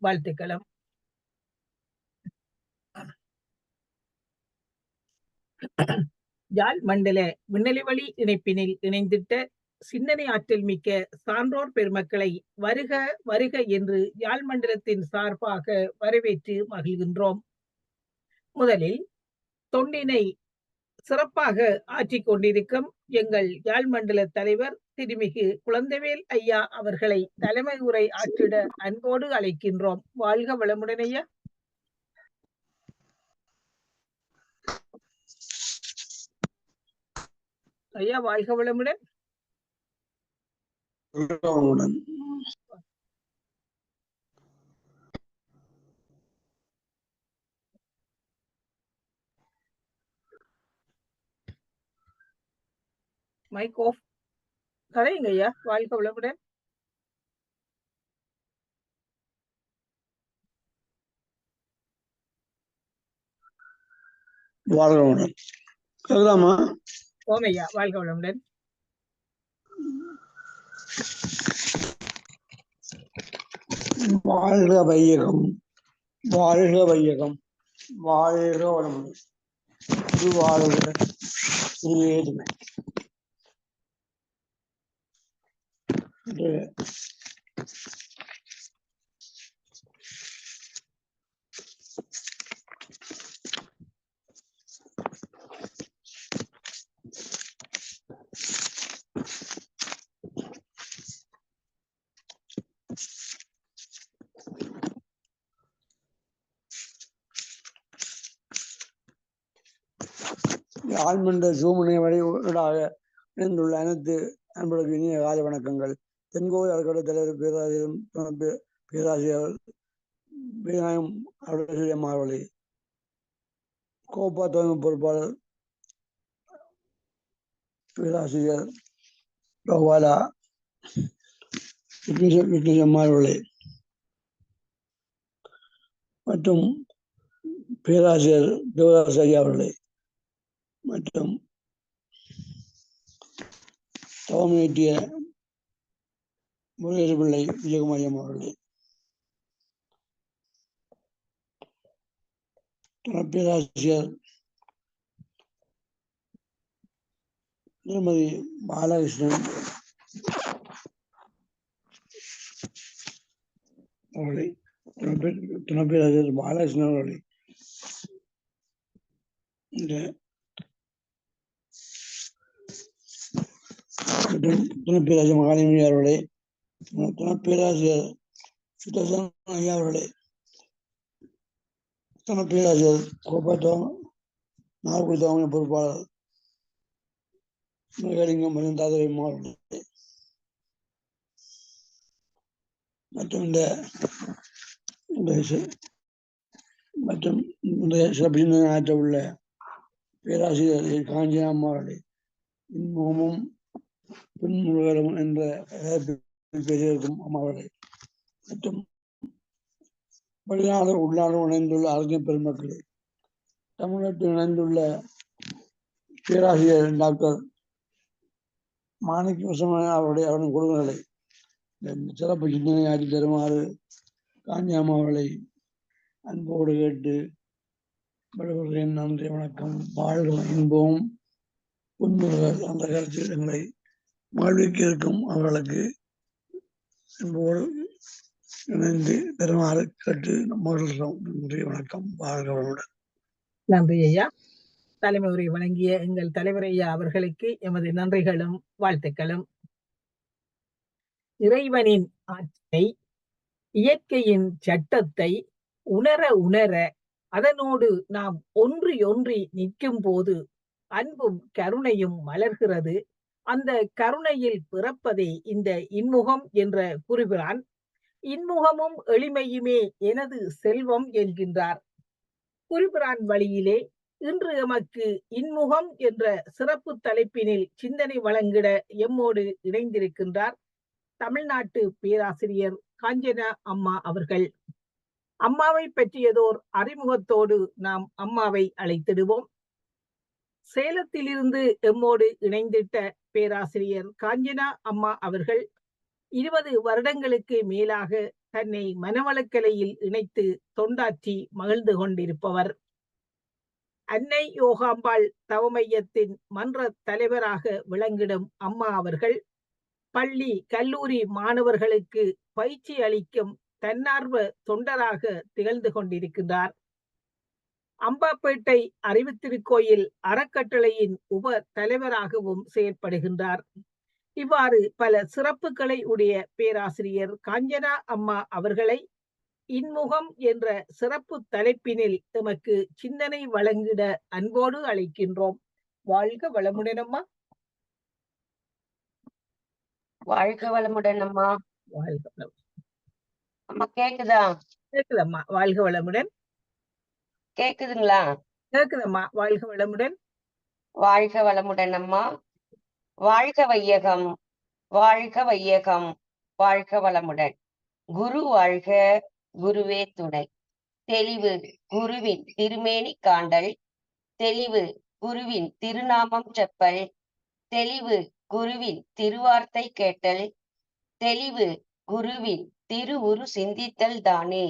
வாழ்த்துக்களும். யாழ் மண்டல விண்ணொலி இணைப்பினில் இணைந்திட்ட சிந்தனை ஆற்றல் மிக்க சான்றோர் பெருமக்களை வருக வருக என்று யாழ் மண்டலத்தின் சார்பாக வரவேற்று மகிழ்கின்றோம். முதலில் தொண்டினை சிறப்பாக ஆற்றிக் கொண்டிருக்கும் எங்கள் யாழ் மண்டல தலைவர் திருமிகு குழந்தைவேல் ஐயா அவர்களை தலைமை உரை ஆற்றிட அன்போடு அழைக்கின்றோம். வாழ்க வளமுடன் ஐயா. ஐயா வாழ்க வளமுடன். Mic of. கதைங்க ஐயா. வாழ்க வளமுடன். வாழ்க வளமுடன். கேக்குதாமா? ஓமையா வாழ்க வளமுடன். வாழ்க வையகம், வாழ்க வையகம், வாழ்க வளமுடன். இது வாழ்க இதுவே யாழ்மன்ற சூமனை வழிபாடாக இணைந்துள்ள அனைத்து அன்பர்களுக்கு இனிய காலை வணக்கங்கள். தென்கோவில் அறக்கட்டளை தலைவர் பேராசிரியர் விநாயகம் அவர்களே, கோப்பா தொழில்நுட்ப பொறுப்பாளர் பேராசிரியர் ரோவாலா அவர்களே மற்றும் பேராசிரியர் தேவதாஸ் ஐயா அவர்களே மற்றும் தவமேற்றிய முருகேச பிள்ளை விஜயகுமாரியம் அவர்களே, பேராசிரியர் திருமதி பாலகிருஷ்ணன் அவர்களை, துணை பேராசிரியர் பாலகிருஷ்ணன் அவர்களை, துணை பேராசிரியர் மகாலினி அவர்களே, துணை பேராசிரியர் சுதர்சன் ஐயா அவர்களே, துணை பேராசிரியர் கோபாத்தம் நாகர்கோவில் தலைமை பொறுப்பாளர் மிகலிங்கம் மற்றும் தாதரை அவர்களே மற்றும் இந்த சிறப்பு சிந்தனை ஆற்ற உள்ள பேராசிரியர் காஞ்சினா அம்மா அவர்களே, இன்முகமும் பின்முகலும் என்ற பேசியிருக்கும் அம்மா அவர்களே மற்றும் வெளிநாடு உள்நாடு இணைந்துள்ள அறிஞர் பெருமக்களே, தமிழ்நாட்டில் இணைந்துள்ள பேராசிரியர் டாக்டர் மாணிக்க அவருடைய அவரின் குழுக்களை சிறப்பு சிந்தனை ஆற்றி தருமாறு காஞ்சியம்மா அவர்களை அன்போடு கேட்டு விடுபடுகிறேன். நன்றி, வணக்கம். வாழ்க இன்பம் உண்மைகள் அந்த கருத்தில் எங்களை மகிழ்விக்க இருக்கும் அவர்களுக்கு அன்போடு இணைந்து பெருமாறு கேட்டு மகிழ்கிறோம். நன்றி, வணக்கம். வாழ்க வளமுடன். நன்றி ஐயா. தலைமை உரை வழங்கிய எங்கள் தலைவர் ஐயா அவர்களுக்கு எமது நன்றிகளும் வாழ்த்துக்களும். இறைவனின் ஆற்றலை, இயற்கையின் சட்டத்தை உணர உணர அதனோடு நாம் ஒன்றி நிற்கும் போது அன்பும் கருணையும் மலர்கிறது. அந்த கருணையில் பிறப்பதே இந்த இன்முகம் என்ற குறிப்பிரான். இன்முகமும் எளிமையுமே எனது செல்வம் என்கின்றார். குறிப்பிரான் வழியிலே இன்று எமக்கு இன்முகம் என்ற சிறப்பு தலைப்பினில் சிந்தனை வழங்கிட எம்மோடு இணைந்திருக்கின்றார் தமிழ்நாட்டு பேராசிரியர் காஞ்சனா அம்மா அவர்கள். அம்மாவை பற்றியதோர் அறிமுகத்தோடு நாம் அம்மாவை அழைத்திடுவோம். சேலத்திலிருந்து எம்மோடு இணைந்திட்ட பேராசிரியர் காஞ்சனா அம்மா அவர்கள் 20 வருடங்களுக்கு மேலாக தன்னை மனவளக்கலையில் இணைத்து தொண்டாற்றி மகிழ்ந்து கொண்டிருப்பவர். அன்னை யோகாம்பாள் தவமையத்தின் மன்ற தலைவராக விளங்கிடும் அம்மா அவர்கள் பள்ளி கல்லூரி மாணவர்களுக்கு பயிற்சி அளிக்கும் தன்னார்வ தொண்டராக திகழ்ந்து கொண்டிருக்கின்றார். அம்பாப்பேட்டை அறிவுத்திருக்கோயில் அறக்கட்டளையின் உப தலைவராகவும் செயற்படுகின்றார். இவ்வாறு பல சிறப்புகளை உடைய பேராசிரியர் காஞ்சனா அம்மா அவர்களை இன்முகம் என்ற சிறப்பு தலைப்பினில் எமக்கு சிந்தனை வழங்கிட அன்போடு அழைக்கின்றோம். வாழ்க வளமுடன் அம்மா. வாழ்க வளமுடன் அம்மா. வாழ்க வளமுடன் அம்மா கேக்குதா? கேக்குதம்மா. வாழ்க வளமுடன். கேக்குதுங்களா? கேக்குதம்மா. வாழ்க வளமுடன். வாழ்க வளமுடன் அம்மா. வாழ்க வையகம், வாழ்க வையகம், வாழ்க வளமுடன். குரு வாழ்க, குருவே துணை. தெளிவு குருவின் திருமேனி காண்டல், தெளிவு குருவின் திருநாமம் செப்பல், தெளிவு குருவின் திருவார்த்தை கேட்டல், தெளிவு குருவின் திரு உரு சிந்தித்தல் தானே.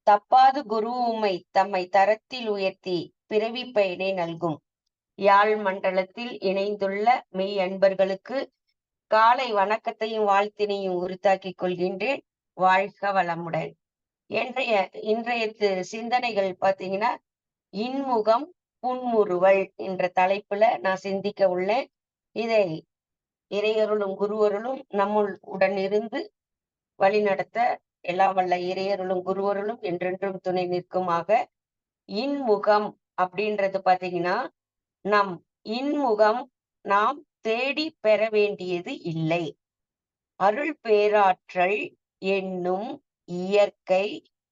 தப்பாது குரு உம்மை தம்மை தரத்தில் உயர்த்தி பிறவி பயனை நல்கும். யாழ் மண்டலத்தில் இணைந்துள்ள மெய் அன்பர்களுக்கு காலை வணக்கத்தையும் வாழ்த்தினையும் உரித்தாக்கிக் கொள்கின்றேன். வாழ்க வளமுடன். இன்றைய சிந்தனைகள் பாத்தீங்கன்னா, இன்முகம் புன்முறுவல் என்ற தலைப்புல நான் சிந்திக்க உள்ளேன். இதை இறையருளும் குருவருளும் நம்முள் உடன் இருந்து வழிநடத்த எல்லாம் வல்ல இறையருளும் குருவருளும் என்றென்றும் துணை நிற்குமாக. இன்முகம் அப்படின்றது பாத்தீங்கன்னா, நம் இன்முகம் நாம் தேடி பெற வேண்டியது இல்லை. அருள் பேராற்றல் என்னும் இயற்கை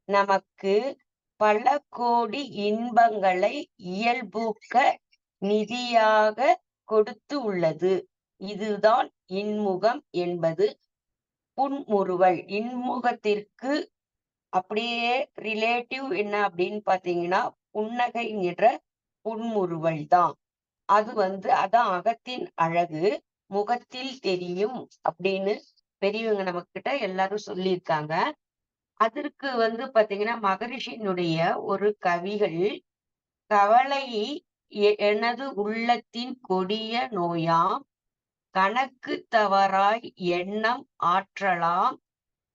நமக்கு பல கோடி இன்பங்களை இயல்பூக்க நிதியாக கொடுத்து உள்ளது. இதுதான் இன்முகம் என்பது. புன்முறுவல் இன்முகத்திற்கு அப்படியே ரிலேட்டிவ் என்ன அப்படின்னு பாத்தீங்கன்னா, புன்னகை என்ற புன்முறுவல் தான். அது அதான் அகத்தின் அழகு முகத்தில் தெரியும் அப்படின்னு பெரியவங்க நம்ம கிட்ட எல்லாரும் சொல்லியிருக்காங்க. அதற்கு பாத்தீங்கன்னா, மகரிஷியினுடைய ஒரு கவிகள், கவலை எனது உள்ளத்தின் கொடிய நோயாம், கணக்கு தவறாய் எண்ணம் ஆற்றலாம்,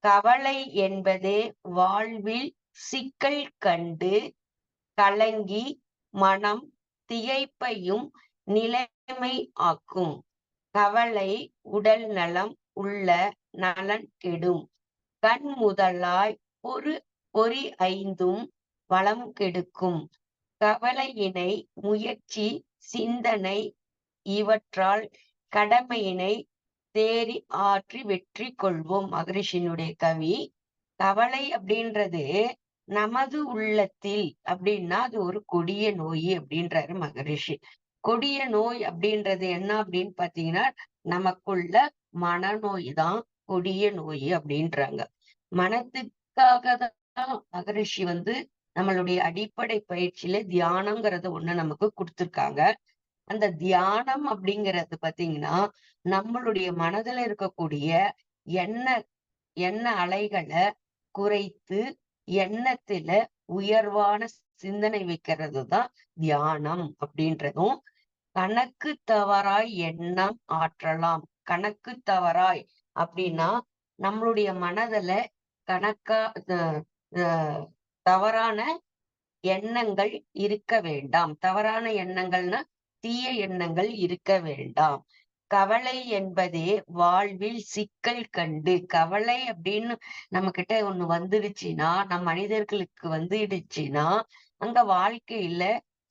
கவலை என்பதே வாழ்வில் சிக்கல் கண்டு கலங்கி மனம் திகைப்பையும் நிலைமை ஆக்கும். கவலை உடல் நலம் உள்ள நலன் கெடும். கண் முதலாய் பொறி ஐந்தும் வளம் கெடுக்கும். கவலையினை முயற்சி சிந்தனை இவற்றால் கடமையினை தேறி ஆற்றி வெற்றி கொள்வோம். மகரிஷியினுடைய கவி. கவலை அப்படின்றது நமது உள்ளத்தில் அப்படின்னா அது ஒரு கொடிய நோய் அப்படின்றாரு மகரிஷி. கொடிய நோய் அப்படின்றது என்ன அப்படின்னு பாத்தீங்கன்னா, நமக்குள்ள மனநோய் தான் கொடிய நோய் அப்படின்றாங்க. மனத்துக்காக தான் மகரிஷி நம்மளுடைய அடிப்படை பயிற்சியில தியானம்ங்கிறத ஒண்ணு நமக்கு கொடுத்திருக்காங்க. அந்த தியானம் அப்படிங்கிறது பாத்தீங்கன்னா, நம்மளுடைய மனதுல இருக்கக்கூடிய எண்ண அலைகளை குறைத்து எண்ணத்துல உயர்வான சிந்தனை வைக்கிறது தான் தியானம் அப்படின்றதும். கணக்கு தவறாய் எண்ணம் ஆற்றலாம். கணக்கு தவறாய் அப்படின்னா, நம்மளுடைய மனதுல தவறான எண்ணங்கள் இருக்க வேண்டாம். தவறான எண்ணங்கள்னா தீய எண்ணங்கள் இருக்க வேண்டாம். கவலை என்பதே வாழ்வில் சிக்கல் கண்டு. கவலை அப்படின்னு நம்ம கிட்ட ஒண்ணு வந்துடுச்சுன்னா, நம் மனிதர்களுக்கு வந்துடுச்சுன்னா அங்க வாழ்க்கையில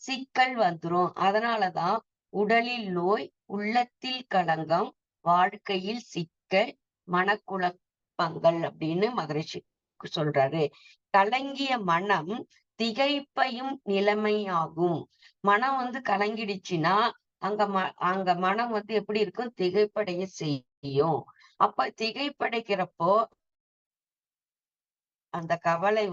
சிக்கல் வந்துரும். அதனாலதான் உடலில் நோய், உள்ளத்தில் களங்கம், வாழ்க்கையில் சிக்கல், மனக்குழப்பங்கள் அப்படின்னு மகரிஷி சொல்றாரு. கலங்கிய மனம் திகைப்பையும் நிலைமையாகும். மனம் கலங்கிடுச்சுன்னா அங்க மனம் எப்படி இருக்கும்? திகைப்படைய செய்யும். அப்ப திகைப்படைக்கிறப்போ அந்த கவலை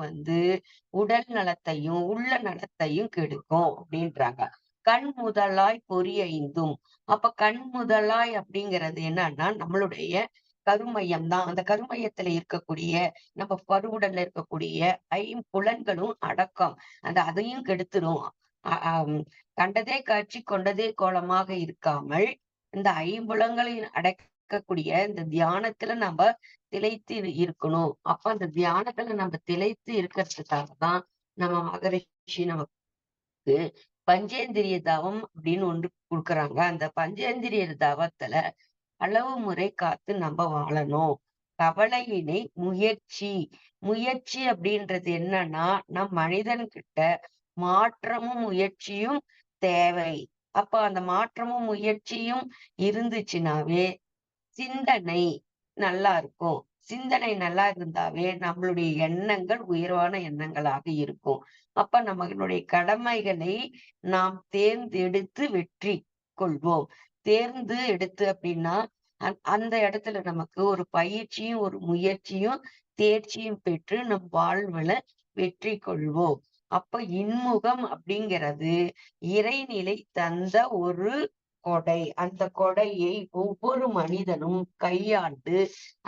உடல் நலத்தையும் உள்ள நலத்தையும் கெடுக்கும் அப்படின்றாங்க. கண் முதலாய் பொறி ஐந்தும். அப்ப கண் முதலாய் அப்படிங்கிறது என்னன்னா, நம்மளுடைய கருமையம் தான். அந்த கருமையத்துல இருக்கக்கூடிய நம்ம பருவுடல்ல இருக்கக்கூடிய ஐம்புலன்களும் அடக்கம். அதையும் கெடுத்துரும். கண்டதே காட்சி கொண்டதே கோலமாக இருக்காமல் இந்த ஐம்புலங்களையும் அடக்கக்கூடிய இந்த தியானத்துல நம்ம திளைத்து இருக்கணும். அப்ப அந்த தியானத்துல நம்ம திளைத்து இருக்கிறதுக்காக தான் நம்ம மகரிஷி நமக்கு பஞ்சேந்திரிய தவம் அப்படின்னு ஒன்று கொடுக்குறாங்க. அந்த பஞ்சேந்திரிய தவத்துல அளவு முறை காத்து நம்ம வாழணும். கவலையினை முயற்சி அப்படின்றது என்னன்னா நம் மனிதன் கிட்ட மாற்றமும் முயற்சியும் தேவை. அப்ப அந்த மாற்றமும் முயற்சியும் இருந்துச்சுனாவே சிந்தனை நல்லா இருக்கும். சிந்தனை நல்லா இருந்தாவே நம்மளுடைய எண்ணங்கள் உயர்வான எண்ணங்களாக இருக்கும். அப்ப நம்மளுடைய கடமைகளை நாம் தேர்ந்தெடுத்து வெற்றி கொள்வோம். தேர்ந்து எடுத்து அப்படின்னா அந்த இடத்துல நமக்கு ஒரு பயிற்சியும் ஒரு முயற்சியும் தேர்ச்சியும் பெற்று நம் வாழ்வுல வெற்றி கொள்வோம். அப்ப இன்முகம் அப்படிங்கிறது இறைநிலை தந்த ஒரு கொடை. அந்த கொடையை ஒவ்வொரு மனிதனும் கையாண்டு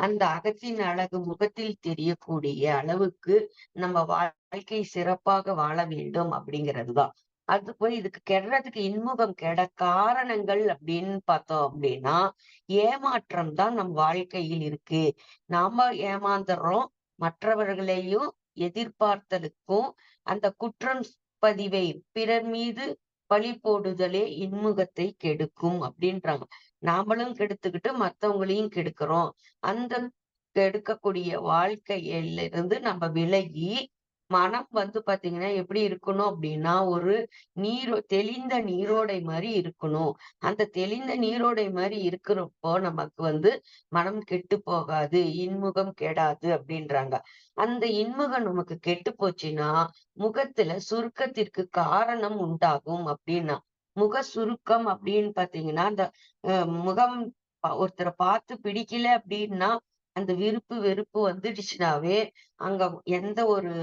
அந்த அகத்தின் அழகு முகத்தில் தெரியக்கூடிய அளவுக்கு நம்ம வாழ்க்கை சிறப்பாக வாழ வேண்டும் அப்படிங்கிறதுதான். அது போய் இதுக்கு கெடுறதுக்கு இன்முகம் கெட காரணங்கள் அப்படின்னு பார்த்தோம் அப்படின்னா ஏமாற்றம் தான் நம் வாழ்க்கையில் இருக்கு. நாம ஏமாந்துடுறோம். மற்றவர்களையும் எதிர்பார்த்தலுக்கும் அந்த குற்றம் பதிவை பிறர் மீது பழி போடுதலே இன்முகத்தை கெடுக்கும் அப்படின்றாங்க. நாமளும் கெடுத்துக்கிட்டு மத்தவங்களையும் கெடுக்கிறோம். அந்த கெடுக்கக்கூடிய வாழ்க்கையில இருந்து நம்ம விலகி மனம் பாத்தீங்கன்னா எப்படி இருக்கணும் அப்படின்னா ஒரு தெளிந்த நீரோடை மாதிரி இருக்கணும். அந்த தெளிந்த நீரோடை மாதிரி இருக்கிறப்போ நமக்கு மனம் கெட்டு போகாது, இன்முகம் கெடாது அப்படின்றாங்க. அந்த இன்முகம் நமக்கு கெட்டு போச்சுன்னா முகத்துல சுருக்கத்திற்கு காரணம் உண்டாகும் அப்படின்னா முக சுருக்கம் அப்படின்னு பாத்தீங்கன்னா அந்த முகம் ஒருத்தரை பார்த்து பிடிக்கல அப்படின்னா அந்த விருப்பு வெறுப்பு வந்துடுச்சுனாவே அங்க எந்த ஒரு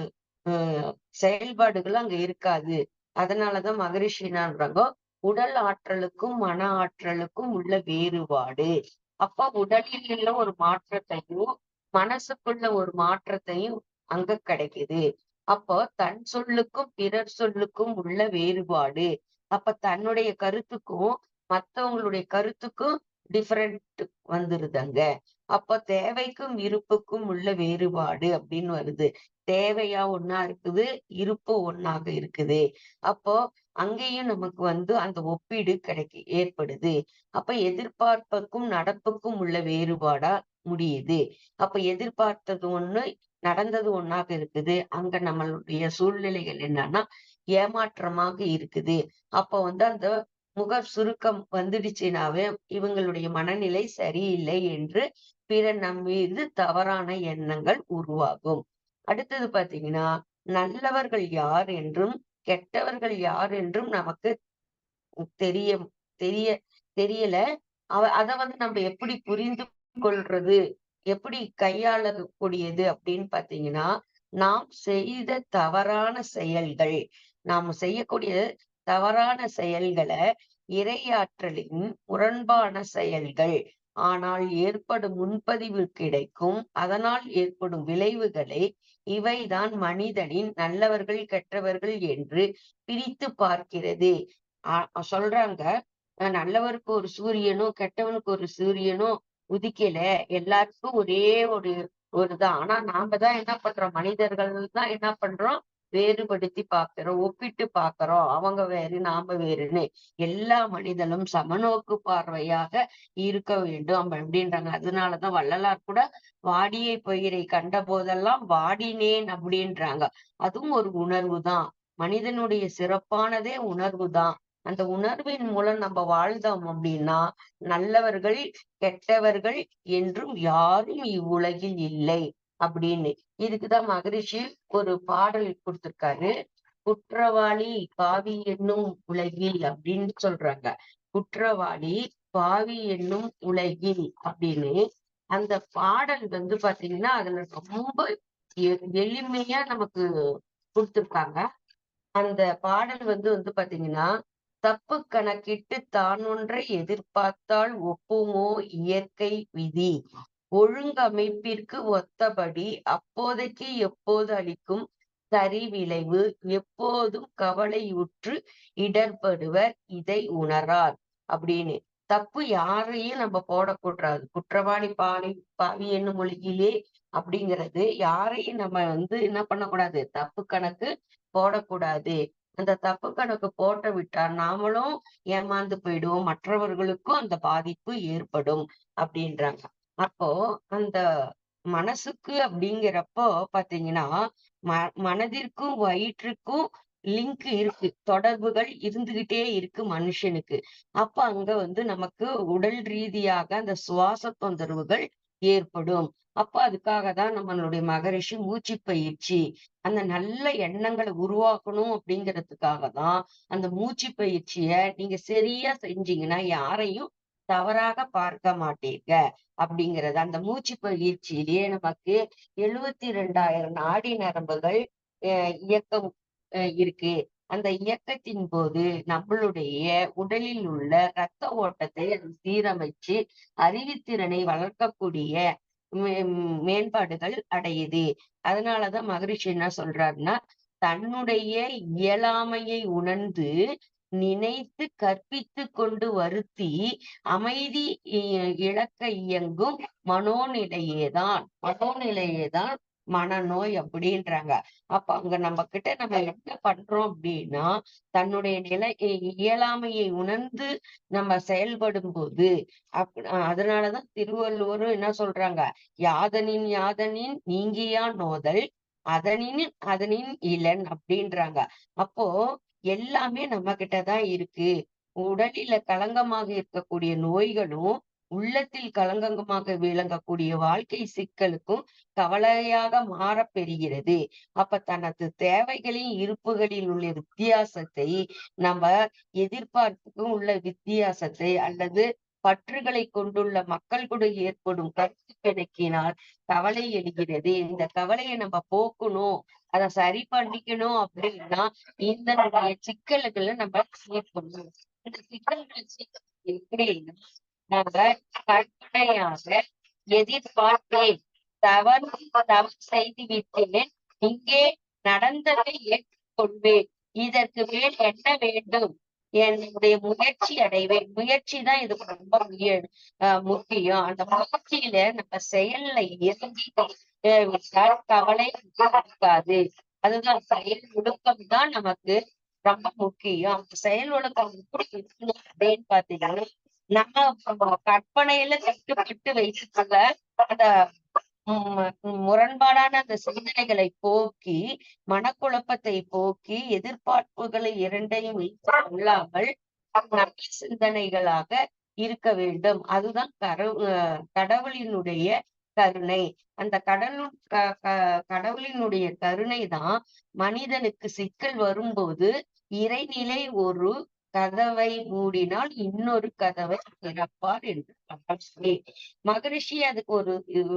செயல்பாடுகளும் அங்க இருக்காது. அதனாலதான் மகரிஷி என்னன்றாங்க உடல் ஆற்றலுக்கும் மன ஆற்றலுக்கும் உள்ள வேறுபாடு. அப்ப உடலில் உள்ள ஒரு மாற்றத்தையும் மனசுக்குள்ள ஒரு மாற்றத்தையும் அங்க கிடைக்குது. அப்போ தன் சொல்லுக்கும் பிறர் சொல்லுக்கும் உள்ள வேறுபாடு. அப்ப தன்னுடைய கருத்துக்கும் மத்தவங்களுடைய கருத்துக்கும் டிஃபரெண்ட் வந்துருதுங்க. அப்ப தேவைக்கும் இருப்புக்கும் உள்ள வேறுபாடு அப்படின்னு வருது. தேவையா ஒண்ணா இருக்குது, இருப்பு ஒண்ணாக இருக்குது. அப்போ அங்கேயும் நமக்கு அந்த ஒப்பீடு ஏற்படுது. அப்ப எதிர்பார்ப்புக்கும் நடப்புக்கும் உள்ள வேறுபாடா முடியுது. அப்ப எதிர்பார்த்தது ஒண்ணு நடந்தது ஒண்ணாக இருக்குது. அங்க நம்மளுடைய சூழ்நிலைகள் என்னன்னா ஏமாற்றமாக இருக்குது. அப்ப அந்த முக சுருக்கம் வந்துடுச்சுனாவே இவங்களுடைய மனநிலை சரியில்லை என்று பிறர் நம் மீது தவறான எண்ணங்கள் உருவாகும். அடுத்தது பாத்தீங்கன்னா நல்லவர்கள் யார் என்றும் கெட்டவர்கள் யார் என்றும் நமக்கு தெரிய தெரிய தெரியல. அத நம்ம எப்படி புரிந்து கொள்றது, எப்படி கையாளக்கூடியது அப்படின்னு பாத்தீங்கன்னா நாம் செய்த தவறான செயல்கள், நாம் செய்யக்கூடிய தவறான செயல்களை இறையாற்றலின் முரண்பான செயல்கள். ஆனால் ஏற்படும் முன்பதிவு கிடைக்கும் அதனால் ஏற்படும் விளைவுகளை இவைதான் மனிதனின் நல்லவர்கள் கெட்டவர்கள் என்று பிரித்து பார்க்கிறது. சொல்றாங்க நல்லவருக்கு ஒரு சூரியனும் கெட்டவனுக்கு ஒரு சூரியனும் உதிக்கல, எல்லாருக்கும் ஒரே ஒருதான். ஆனா நாம தான் என்ன பண்றோம், மனிதர்கள் தான் என்ன பண்றோம், வேறுபடுத்தி பாக்குறோம், ஒப்பிட்டு பாக்குறோம். அவங்க வேறு நாம வேறுன்னு. எல்லா மனிதனும் சமநோக்கு பார்வையாக இருக்க வேண்டும் அப்படின்றாங்க. அதனாலதான் வள்ளலார் கூட வாடியை பயிரை கண்ட போதெல்லாம் வாடினேன் அப்படின்றாங்க. அதுவும் ஒரு உணர்வு தான். மனிதனுடைய சிறப்பானதே உணர்வு தான். அந்த உணர்வின் மூலம் நம்ம வாழ்ந்தோம் அப்படின்னா நல்லவர்கள் கெட்டவர்கள் என்றும் யாரும் இவ்வுலகில் இல்லை அப்படின்னு. இதுக்குதான் மகரிஷி ஒரு பாடல் கொடுத்திருக்காரு. குற்றவாளி பாவி என்னும் உலகில் அப்படின்னு சொல்றாங்க. குற்றவாளி பாவி என்னும் உலகில் அப்படின்னு அந்த பாடல் பாத்தீங்கன்னா அதுல ரொம்ப எளிமையா நமக்கு கொடுத்திருக்காங்க. அந்த பாடல் பாத்தீங்கன்னா தப்பு கணக்கிட்டு தான் ஒன்றை எதிர்பார்த்தால் ஒப்புமோ இயற்கை விதி. ஒழுங்கமைப்பிற்கு ஒத்தபடி அப்போதைக்கு எப்போது அளிக்கும் சரி விளைவு எப்போதும் கவலையுற்று இடர்படுவர் இதை உணரார் அப்படின்னு. தப்பு யாரையும் நம்ம போடக்கூடாது. குற்றவாளி பாவி என்னும் மொழியிலே அப்படிங்கிறது யாரையும் நம்ம என்ன பண்ணக்கூடாது, தப்பு கணக்கு போடக்கூடாது. அந்த தப்பு கணக்கு போட்டு விட்டா நாமளும் ஏமாந்து போயிடுவோம், மற்றவர்களுக்கும் அந்த பாதிப்பு ஏற்படும் அப்படின்றாங்க. அப்போ அந்த மனசுக்கு அப்படிங்கிறப்போ பாத்தீங்கன்னா மனதிற்கும் வயிற்றுக்கும் லிங்க் இருக்கு, தொடர்புகள் இருந்துகிட்டே இருக்கு மனுஷனுக்கு. அப்ப அங்க நமக்கு உடல் ரீதியாக அந்த சுவாச தொந்தரவுகள் ஏற்படும். அப்ப அதுக்காக தான் நம்மளுடைய மகரிஷி மூச்சு பயிற்சி, அந்த நல்ல எண்ணங்களை உருவாக்கணும் அப்படிங்கிறதுக்காக தான் அந்த மூச்சு பயிற்சிய நீங்க சரியா செஞ்சீங்கன்னா யாரையும் தவறாக பார்க்க மாட்டீங்க அப்படிங்கிறது. அந்த மூச்சு பயிற்சியிலேயே நமக்கு 72,000 நாடி நரம்புகள் இயக்கம் இருக்கு. அந்த இயக்கத்தின் போது நம்மளுடைய உடலில் உள்ள இரத்த ஓட்டத்தை அது சீரமைச்சு அறிவுத்திறனை வளர்க்கக்கூடிய மேம்பாடுகள் அடையுது. அதனாலதான் மகரிஷி என்ன சொல்றாருன்னா, தன்னுடைய இயலாமையை உணர்ந்து நினைத்து கற்பித்து கொண்டு வருத்தி அமைதி இழக்க இயங்கும் மனோநிலையேதான் மனநோய் அப்படின்றாங்க. அப்ப அங்க நம்ம என்ன பண்றோம் அப்படின்னா, தன்னுடைய இயலாமையை உணர்ந்து நம்ம செயல்படும் போது அதனாலதான் திருவள்ளுவரும் என்ன சொல்றாங்க, யாதனின் நீங்கியா நோதல் அதனின் இளன் அப்படின்றாங்க. அப்போ எல்லாமே நம்ம கிட்டதான் இருக்கு. உடலில களங்கமாக இருக்கக்கூடிய நோய்களும் உள்ளத்தில் களங்கமாக விளங்கக்கூடிய வாழ்க்கை சிக்கலுக்கும் கவலையாக மாறப் பெறுகிறது. அப்ப தனது தேவைகளின் இருப்புகளில் உள்ள வித்தியாசத்தை நம்ம எதிர்பார்ப்புக்கும் உள்ள வித்தியாசத்தை அல்லது பற்றுகளை கொண்டுள்ள மக்கள் கூட ஏற்படும் கருத்து பிணக்கினால் கவலை எழுகிறது. இந்த கவலையை நம்ம போக்கணும், அதை சரி பண்ணிக்கணும் அப்படின்னா இந்த சிக்கல்களை நம்ம சேர்க்கணும். இந்த சிக்கல்கள் எப்படின்னா, நம்ம கற்பனையாக எதிர்பார்த்தேன், தவறு செய்து விட்டேன், இங்கே நடந்ததை ஏற்றுக்கொள்வேன், இதற்கு மேல் என்ன வேண்டும், என்னுடைய முயற்சி அடைவேன். முயற்சி தான் இதுக்கு ரொம்ப முக்கியம். அந்த முயற்சியில நம்ம செயல்ல இறங்கி கவலை இருக்காது. அதுதான் செயல் ஒழுக்கம் தான் நமக்கு ரொம்ப முக்கியம். அந்த செயல் ஒழுக்கம் எப்படி இருக்கணும் அப்படின்னு பாத்தீங்கன்னா, நம்ம கற்பனையில கட்டுப்பட்டு வைத்துக்கொள்ள அந்த முரண்பாடான அந்த சிந்தனைகளை போக்கி, மனக்குழப்பத்தை போக்கி, எதிர்பார்ப்புகளை இரண்டையும் கொள்ளாமல் நல்ல சிந்தனைகளாக இருக்க வேண்டும். அதுதான் கடவுளினுடைய கருணை. அந்த கடவுளினுடைய கருணை தான் மனிதனுக்கு சிக்கல் வரும்போது இறைநிலை ஒரு கதவை மூடினால் இன்னொரு கதவை திறப்பார் என்று மகரிஷி அதுக்கு ஒரு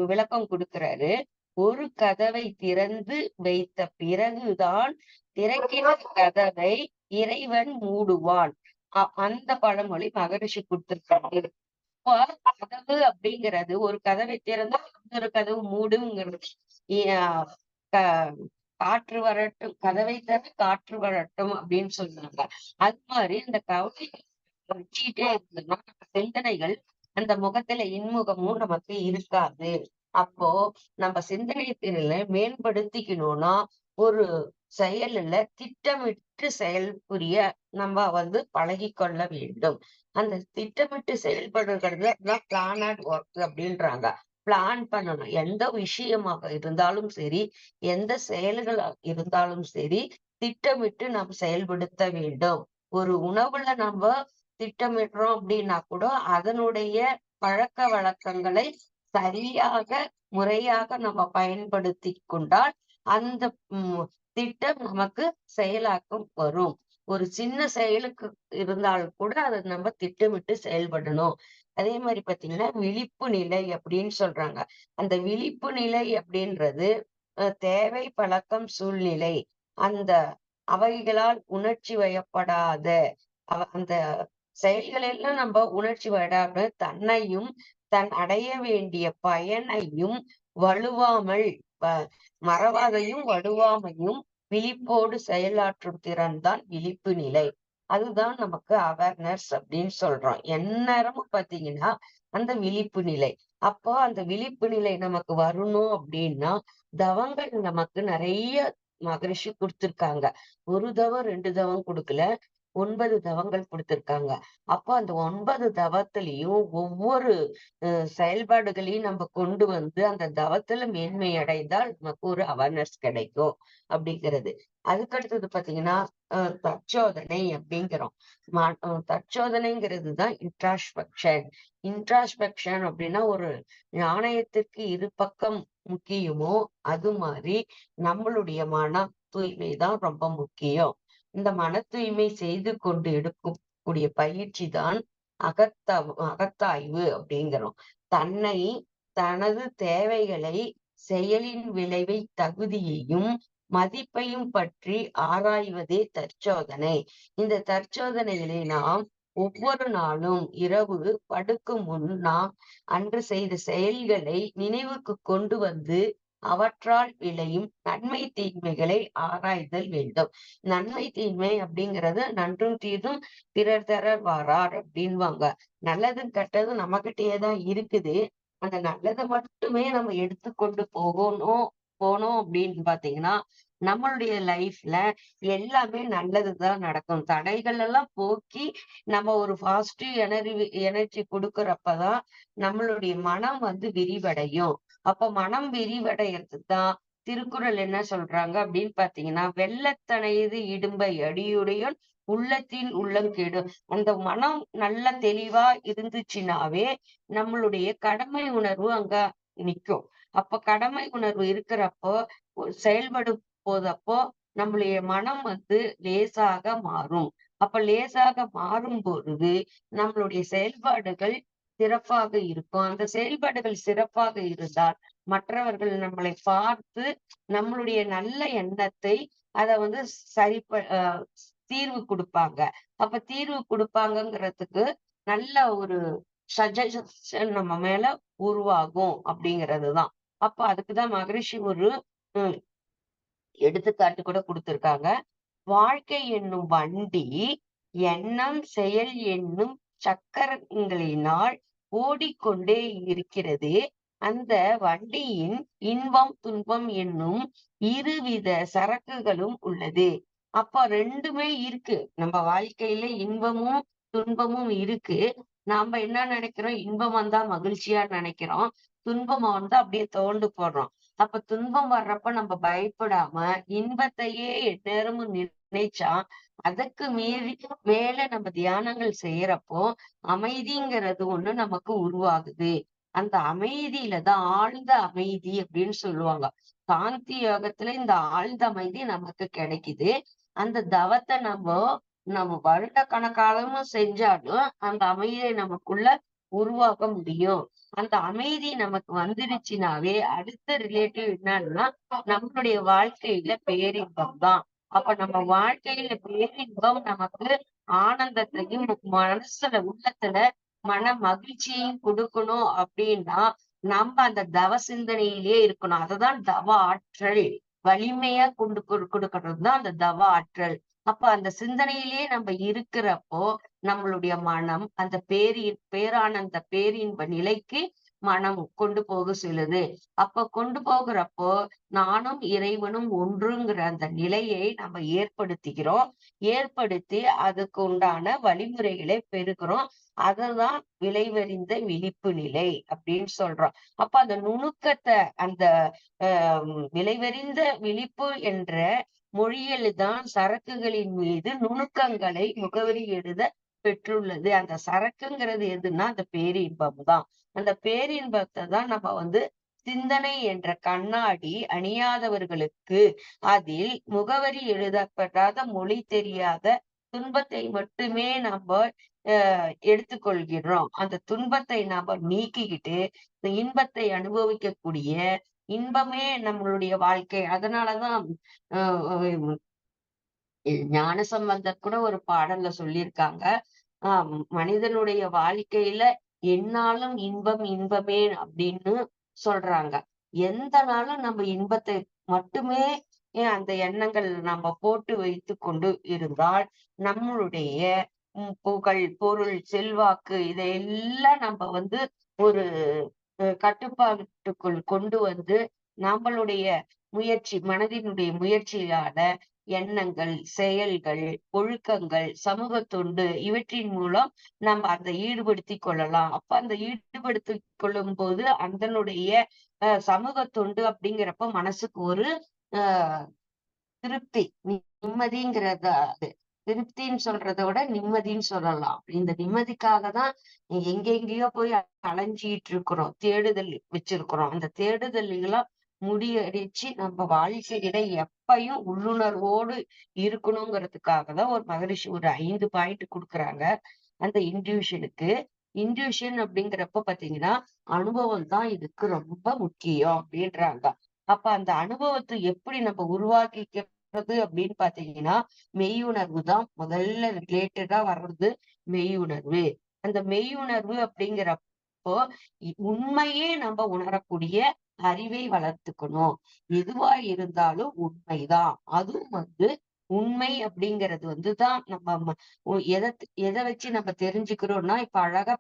விளக்கம் கொடுக்கிறாரு. ஒரு கதவை திறந்து வைத்த பிறகுதான் திறக்கிற கதவை இறைவன் மூடுவான். அந்த பழமொழி மகரிஷி கொடுத்திருக்காரு. கதவு அப்படிங்கிறது ஒரு கதவை திறந்து இன்னொரு கதவு மூடுங்கிறது. காற்று வரட்டும், கதவை தர காற்று வரட்டும் அப்படின்னு சொன்னாங்க. அது மாதிரி அந்த கவலை வச்சுட்டே இருந்தோம்னா சிந்தனைகள் அந்த முகத்துல இன்முகமும் நமக்கு இருக்காது. அப்போ நம்ம சிந்தனை திறனை மேம்படுத்திக்கணும்னா ஒரு செயல்ல திட்டமிட்டு செயல் புரிய நம்ம பழகி கொள்ள வேண்டும். அந்த திட்டமிட்டு செயல்படுறது பிளான் ஒர்க் அப்படின்றாங்க. பிளான் பண்ணணும். எந்த விஷயமாக இருந்தாலும் சரி, எந்த செயல்களா இருந்தாலும் சரி, திட்டமிட்டு நாம் செயல்படுத்த வேண்டும். ஒரு உணவுல நம்ம திட்டமிடுறோம் அப்படின்னா கூட அதனுடைய பழக்க வழக்கங்களை சரியாக முறையாக நம்ம பயன்படுத்தி கொண்டால் அந்த திட்டம் நமக்கு செயலாக்கம் வரும். ஒரு சின்ன செயலுக்கு இருந்தாலும் கூட அதை நம்ம திட்டமிட்டு செயல்படணும். அதே மாதிரி பாத்தீங்கன்னா விழிப்பு நிலை அப்படின்னு சொல்றாங்க. அந்த விழிப்பு நிலை அப்படின்றது தேவை, பழக்கம், சூழ்நிலை அந்த அவைகளால் உணர்ச்சி வயப்படாத அந்த செயல்கள் எல்லாம் நம்ம உணர்ச்சி வயப்படாம தன்னையும் தன் அடைய வேண்டிய பயனையும் வலுவாமல் மறவாதையும் வலுவாமையும் விழிப்போடு செயலாற்றும் திறன் தான் விழிப்பு நிலை. அதுதான் நமக்கு அவேர்னஸ் அப்படின்னு சொல்றோம். எந்நேரமும் பாத்தீங்கன்னா அந்த விழிப்பு நிலை. அப்போ அந்த விழிப்பு நிலை நமக்கு வரணும் அப்படின்னா தவங்கள் நமக்கு நிறைய மகரிஷி கொடுத்திருக்காங்க. ஒரு தவம் 2 தவம் கொடுக்கல, 9 தவங்கள் கொடுத்திருக்காங்க. அப்போ அந்த 9 தவத்திலையும் ஒவ்வொரு செயல்பாடுகளையும் நம்ம கொண்டு வந்து அந்த தவத்துல மேன்மை அடைந்தால் நமக்கு ஒரு அவேர்னஸ் கிடைக்கும் அப்படிங்கிறது. அதுக்கடுத்தது பாத்தீங்கன்னா தற்சோதனை அப்படிங்கிறோம். தற்சோதனைங்கிறது தான் இன்ட்ராஸ்பெக்ஷன். இன்ட்ராஸ்பெக்ஷன் அப்படின்னா ஒரு நாணயத்திற்கு இரு பக்கம் முக்கியமோ அது மாதிரி நம்மளுடைய மன தூய்மை தான் ரொம்ப முக்கியம். இந்த மன தூய்மை செய்து கொண்டு எடுக்கும் கூடிய பயிற்சி தான் அகத்தாய்வு அப்படிங்கிறோம். தன்னை, தனது தேவைகளை, செயலின் விளைவை, தகுதியையும் மதிப்பையும் பற்றி ஆராய்வதே தற்சோதனை. இந்த தற்சோதனைகளை நாம் ஒவ்வொரு நாளும் இரவு படுக்கும் முன் நாம் அன்று செய்த செயல்களை நினைவுக்கு கொண்டு வந்து அவற்றால் விளையும் நன்மை தீமைகளை ஆராய்தல் வேண்டும். நன்மை தீமை அப்படிங்கிறது நன்றும் தீதும் பிறர் தரர் வாரார் அப்படின்வாங்க. நல்லதும் கெட்டதும் நம்மகிட்டயேதான் இருக்குது. அந்த நல்லதை மட்டுமே நம்ம எடுத்துக்கொண்டு போனோம் அப்படின்னு பாத்தீங்கன்னா நம்மளுடைய லைஃப்ல எல்லாமே நல்லதுதான் நடக்கும். தடைகள் எல்லாம் போக்கி நம்ம ஒரு பாசிட்டிவ் எனர்ஜி கொடுக்கறப்பதான் நம்மளுடைய மனம் வந்து விரிவடையும். அப்ப மனம் விரிவடைறதுக்கு தான் திருக்குறள் என்ன சொல்றாங்க அப்படின்னு பாத்தீங்கன்னா, வெள்ளத்தனையது இடும்பை அடியுடையோன் உள்ளத்தில் உள்ளங்கெடும். அந்த மனம் நல்ல தெளிவா இருந்துச்சுன்னாவே நம்மளுடைய கடமை உணர்வு அங்க நிக்கும். அப்ப கடமை உணர்வு இருக்கிறப்போ செயல்படும் போதப்போ நம்மளுடைய மனம் வந்து லேசாக மாறும். அப்ப லேசாக மாறும் பொழுது நம்மளுடைய செயல்பாடுகள் சிறப்பாக இருக்கும். அந்த செயல்பாடுகள் சிறப்பாக இருந்தால் மற்றவர்கள் நம்மளை பார்த்து நம்மளுடைய நல்ல எண்ணத்தை அத வந்து தீர்வு கொடுப்பாங்க. அப்ப தீர்வு கொடுப்பாங்கங்கிறதுக்கு நல்ல ஒரு சஜஷன் நம்ம மேல உருவாகும் அப்படிங்கிறதுதான். அப்ப அதுக்குதான் மகரிஷி ஒரு எடுத்துக்காட்டு கூட கொடுத்திருக்காங்க. வாழ்க்கை என்னும் வண்டி எண்ணம் செயல் என்னும் சக்கரங்களினால் ஓடிக்கொண்டே இருக்கிறது. அந்த வண்டியின் இன்பம் துன்பம் என்னும் இருவித சரக்குகளும் உள்ளது. அப்ப ரெண்டுமே இருக்கு. நம்ம வாழ்க்கையில இன்பமும் துன்பமும் இருக்கு. நாம என்ன நினைக்கிறோம்? இன்பம் வந்தா மகிழ்ச்சியா நினைக்கிறோம். துன்பம் வந்தா அப்படியே துவண்டு போடுறோம். அப்ப துன்பம் வர்றப்ப நம்ம பயப்படாம இன்பத்தையே எந்நேரமும் நினைச்சா அதுக்கு மேல நம்ம தியானங்கள் செய்யறப்போ அமைதிங்கிறது ஒண்ணு நமக்கு உருவாகுது. அந்த அமைதியில தான் ஆழ்ந்த அமைதி அப்படின்னு சொல்லுவாங்க. சாந்தி யோகத்துல இந்த ஆழ்ந்த அமைதி நமக்கு கிடைக்குது. அந்த தவத்தை நம்ம வருட கணக்காலமும் செஞ்சாலும் அந்த அமைதியை நமக்குள்ள உருவாக்க முடியும். அந்த அமைதி நமக்கு வந்துருச்சுனாவே அடுத்த ரிலேட்டிவ் என்னன்னா நம்மளுடைய வாழ்க்கையில பேரின்பம் தான். அப்ப நம்ம வாழ்க்கையில பேரின்பம் நமக்கு ஆனந்தத்தையும் மனசுல உள்ளத்துல மன மகிழ்ச்சியையும் கொடுக்கணும் அப்படின்னா நம்ம அந்த தவ சிந்தனையிலேயே இருக்கணும். அததான் தவ ஆற்றல். வலிமையா கொடுக்கறது தான் அந்த தவ ஆற்றல். அப்ப அந்த சிந்தனையிலேயே நம்ம இருக்கிறப்போ நம்மளுடைய மனம் அந்த பேரானந்த பேரின்ப நிலைக்கு மனம் கொண்டு போக சொல்லுது. அப்ப கொண்டு போகிறப்போ நானும் இறைவனும் ஒன்றுங்கிற அந்த நிலையை நம்ம ஏற்படுத்திக்கிறோம். ஏற்படுத்தி அதுக்கு உண்டான வழிமுறைகளை பெறுகிறோம். அததான் விளைவறிந்த விழிப்பு நிலை அப்படின்னு சொல்றோம். அப்ப அந்த நுணுக்கத்தை அந்த விளைவறிந்த விழிப்பு என்ற மொழியில்தான் சரக்குகளின் மீது நுணுக்கங்களை முகவரி எழுத பெற்றுள்ளது. அந்த சரக்குங்கிறது எதுன்னா அந்த பேரின்பம் தான். அந்த பேரின்பத்தை தான் நம்ம வந்து சிந்தனை என்ற கண்ணாடி அணியாதவர்களுக்கு அதில் முகவரி எழுதப்படாத மொழி தெரியாத துன்பத்தை மட்டுமே நம்ம எடுத்துக்கொள்கிறோம். அந்த துன்பத்தை நாம நீக்கிக்கிட்டு இந்த இன்பத்தை அனுபவிக்கக்கூடிய இன்பமே நம்மளுடைய வாழ்க்கை. அதனாலதான் ஞானசம்பந்தர் கூட ஒரு பாடல்ல சொல்லியிருக்காங்க. மனிதனுடைய வாழ்க்கையில எந்நாளும் இன்பம் இன்பமே அப்படின்னு சொல்றாங்க. எந்த நாளும் நம்ம இன்பத்தை மட்டுமே அந்த எண்ணங்கள் நம்ம போட்டு வைத்துக் கொண்டு இருந்தால் நம்மளுடைய புகழ், பொருள், செல்வாக்கு இதையெல்லாம் நம்ம ஒரு கட்டுப்பாட்டுக்குள் கொண்டு வந்து நம்மளுடைய மனதினுடைய முயற்சியால எண்ணங்கள், செயல்கள், ஒழுக்கங்கள், சமூக தொண்டு இவற்றின் மூலம் நம்ம அதை ஈடுபடுத்திக் கொள்ளலாம். அப்ப அந்த ஈடுபடுத்திக் கொள்ளும் போது அதனுடைய சமூக தொண்டு அப்படிங்கிறப்ப மனசுக்கு ஒரு அஹ் திருப்தி, நிம்மதிங்கிறத அது திருப்தின்னு சொல்றதை விட நிம்மதின்னு சொல்லலாம். இந்த நிம்மதிக்காக தான் எங்கெங்கேயோ போய் அலைஞ்சிட்டு இருக்கிறோம், தேடுதல் வச்சிருக்கிறோம். அந்த தேடுதல்லாம் முடியடிச்சு நம்ம வாழ்க்கையில எப்பயும் உள்ளுணர்வோடு இருக்கணுங்கிறதுக்காக தான் ஒரு மகரிஷி ஒரு 5 பாயிண்ட் கொடுக்குறாங்க அந்த இன்டிவிஷனுக்கு. இன்டிவிஷன் அப்படிங்கிறப்ப பாத்தீங்கன்னா அனுபவம் தான் இதுக்கு ரொம்ப முக்கியம் அப்படின்றாங்க. அப்ப அந்த அனுபவத்தை எப்படி நம்ம உருவாக்கிக்கிறது அப்படின்னு பாத்தீங்கன்னா மெய்யுணர்வு தான் முதல்ல ரிலேட்டடா வர்றது. மெய்யுணர்வு, அந்த மெய்யுணர்வு அப்படிங்கிறப்போ உண்மையே நம்ம உணரக்கூடிய அறிவை வளர்த்துக்கணும். எதுவா இருந்தாலும் உண்மைதான். அதுவும் உண்மை அப்படிங்கிறது தான் நம்ம எதை எதை வச்சு நம்ம தெரிஞ்சுக்கிறோம்னா, இப்ப அழகா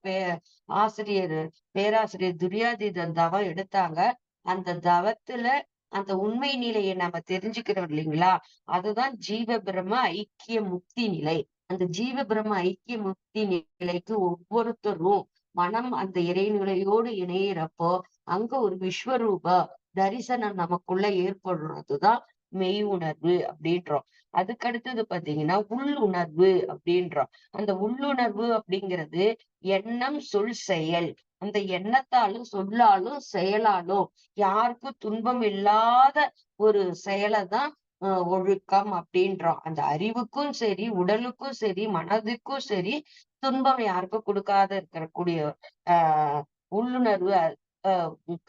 பேராசிரியர் துரியாதீதன் தவம் எடுத்தாங்க. அந்த தவத்துல அந்த உண்மை நிலையை நம்ம தெரிஞ்சுக்கிறோம் இல்லைங்களா? அதுதான் ஜீவ பிரம்ம ஐக்கிய முக்தி நிலை. அந்த ஜீவ பிரம்ம ஐக்கிய முக்தி நிலைக்கு ஒவ்வொருத்தரும் மனம் அந்த இறைநிலையோடு இணையிறப்போ அங்க ஒரு விஸ்வரூப தரிசனம் நமக்குள்ள ஏற்படுறதுதான் மெய் உணர்வு அப்படின்றோம். அதுக்கடுத்தது பாத்தீங்கன்னா உள்ளுணர்வு அப்படின்றோம். அந்த உள்ளுணர்வு அப்படிங்கிறது எண்ணம், சொல், செயல். அந்த எண்ணத்தாலும் சொல்லாலும் செயலாலும் யாருக்கும் துன்பம் இல்லாத ஒரு செயலைதான் ஒழுக்கம் அப்படின்றோம். அந்த அறிவுக்கும் சரி, உடலுக்கும் சரி, மனதுக்கும் சரி துன்பம் யாருக்கும் கொடுக்காத இருக்கக்கூடிய ஆஹ் உள்ளுணர்வு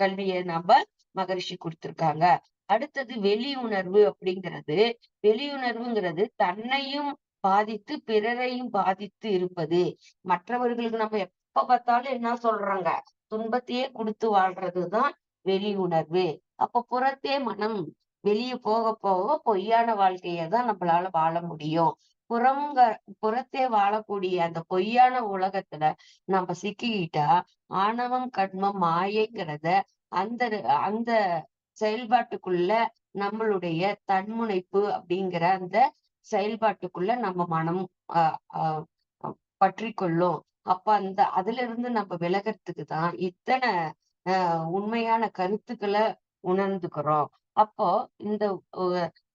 கல்வியை நம்ம மகரிஷி கொடுத்திருக்காங்க. அடுத்தது வெளியுணர்வு அப்படிங்கிறது. வெளியுணர்வுங்கிறது தன்னையும் பாதித்து பிறரையும் பாதித்து இருப்பது. மற்றவர்களுக்கு நம்ம எப்ப பார்த்தாலும் என்ன சொல்றாங்க, துன்பத்தையே கொடுத்து வாழ்றதுதான் வெளியுணர்வு. அப்ப புறத்தே மனம் வெளியே போக போக பொய்யான வாழ்க்கையதான் நம்மளால வாழ முடியும். புறத்தே வாழக்கூடிய அந்த பொய்யான உலகத்துல நம்ம சிக்கிக்கிட்டா ஆணவம், கர்மம், மாயைங்கிறத அந்த அந்த செயல்பாட்டுக்குள்ள நம்மளுடைய தன்முனைப்பு அப்படிங்கிற அந்த செயல்பாட்டுக்குள்ள நம்ம மனம் பற்றி கொள்ளும். அப்ப அதுல இருந்து நம்ம விலகிறதுக்கு தான் இத்தனை உண்மையான கருத்துக்களை உணர்ந்துக்கிறோம். அப்போ இந்த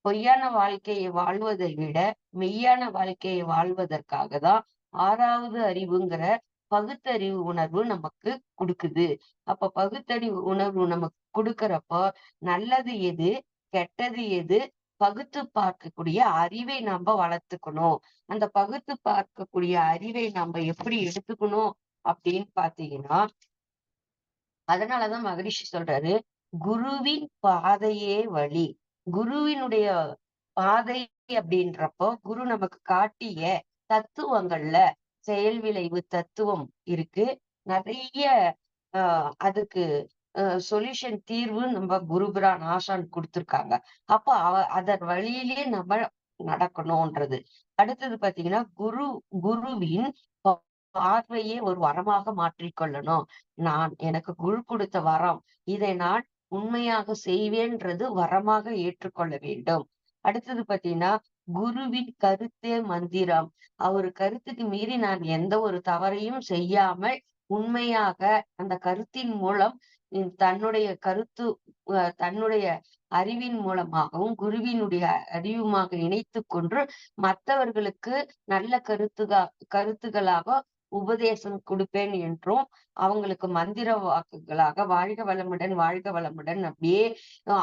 பொய்யான வாழ்க்கையை வாழ்வதை விட மெய்யான வாழ்க்கையை வாழ்வதற்காக தான் 6வது அறிவுங்கிற பகுத்தறிவு உணர்வு நமக்கு கொடுக்குது. அப்ப பகுத்தறிவு உணர்வு நமக்கு கொடுக்கறப்போ நல்லது எது, கெட்டது எது பகுத்து பார்க்கக்கூடிய அறிவை நம்ம வளர்த்துக்கணும். அந்த பகுத்து பார்க்கக்கூடிய அறிவை நம்ம எப்படி எடுத்துக்கணும் அப்படின்னு பாத்தீங்கன்னா, அதனாலதான் மகரிஷி சொல்றாரு, குருவின் பாதையே வழி. குருவினுடைய பாதை அப்படின்றப்போ குரு நமக்கு காட்டிய தத்துவங்கள்ல செயல் விளைவு தத்துவம் இருக்கு. நிறைய அதுக்கு சொல்யூஷன் தீர்வு நம்ம குருபிரான் ஆசான் கொடுத்திருக்காங்க. அப்ப அதன் வழியிலேயே நம்ம நடக்கணும்ன்றது. அடுத்தது பாத்தீங்கன்னா குருவின் பார்வையே ஒரு வரமாக மாற்றிக்கொள்ளணும். எனக்கு குரு கொடுத்த வரம், இதை நான் உண்மையாக செய்வேன்றது வரமாக ஏற்றுக்கொள்ள வேண்டும். அடுத்தது பாத்தீங்கன்னா குருவின் கருத்தே மந்திரம். அவர் கருத்துக்கு மீறி நான் எந்த ஒரு தவறையும் செய்யாமல் உண்மையாக அந்த கருத்தின் மூலம் தன்னுடைய அறிவின் மூலமாகவும் குருவினுடைய அறிவுமாக இணைத்து கொண்டு மற்றவர்களுக்கு நல்ல கருத்துகளாக உபதேசம் கொடுப்பேன் என்றும் அவங்களுக்கு மந்திர வாக்குகளாக வாழ்க வளமுடன் வாழ்க வளமுடன் அப்படியே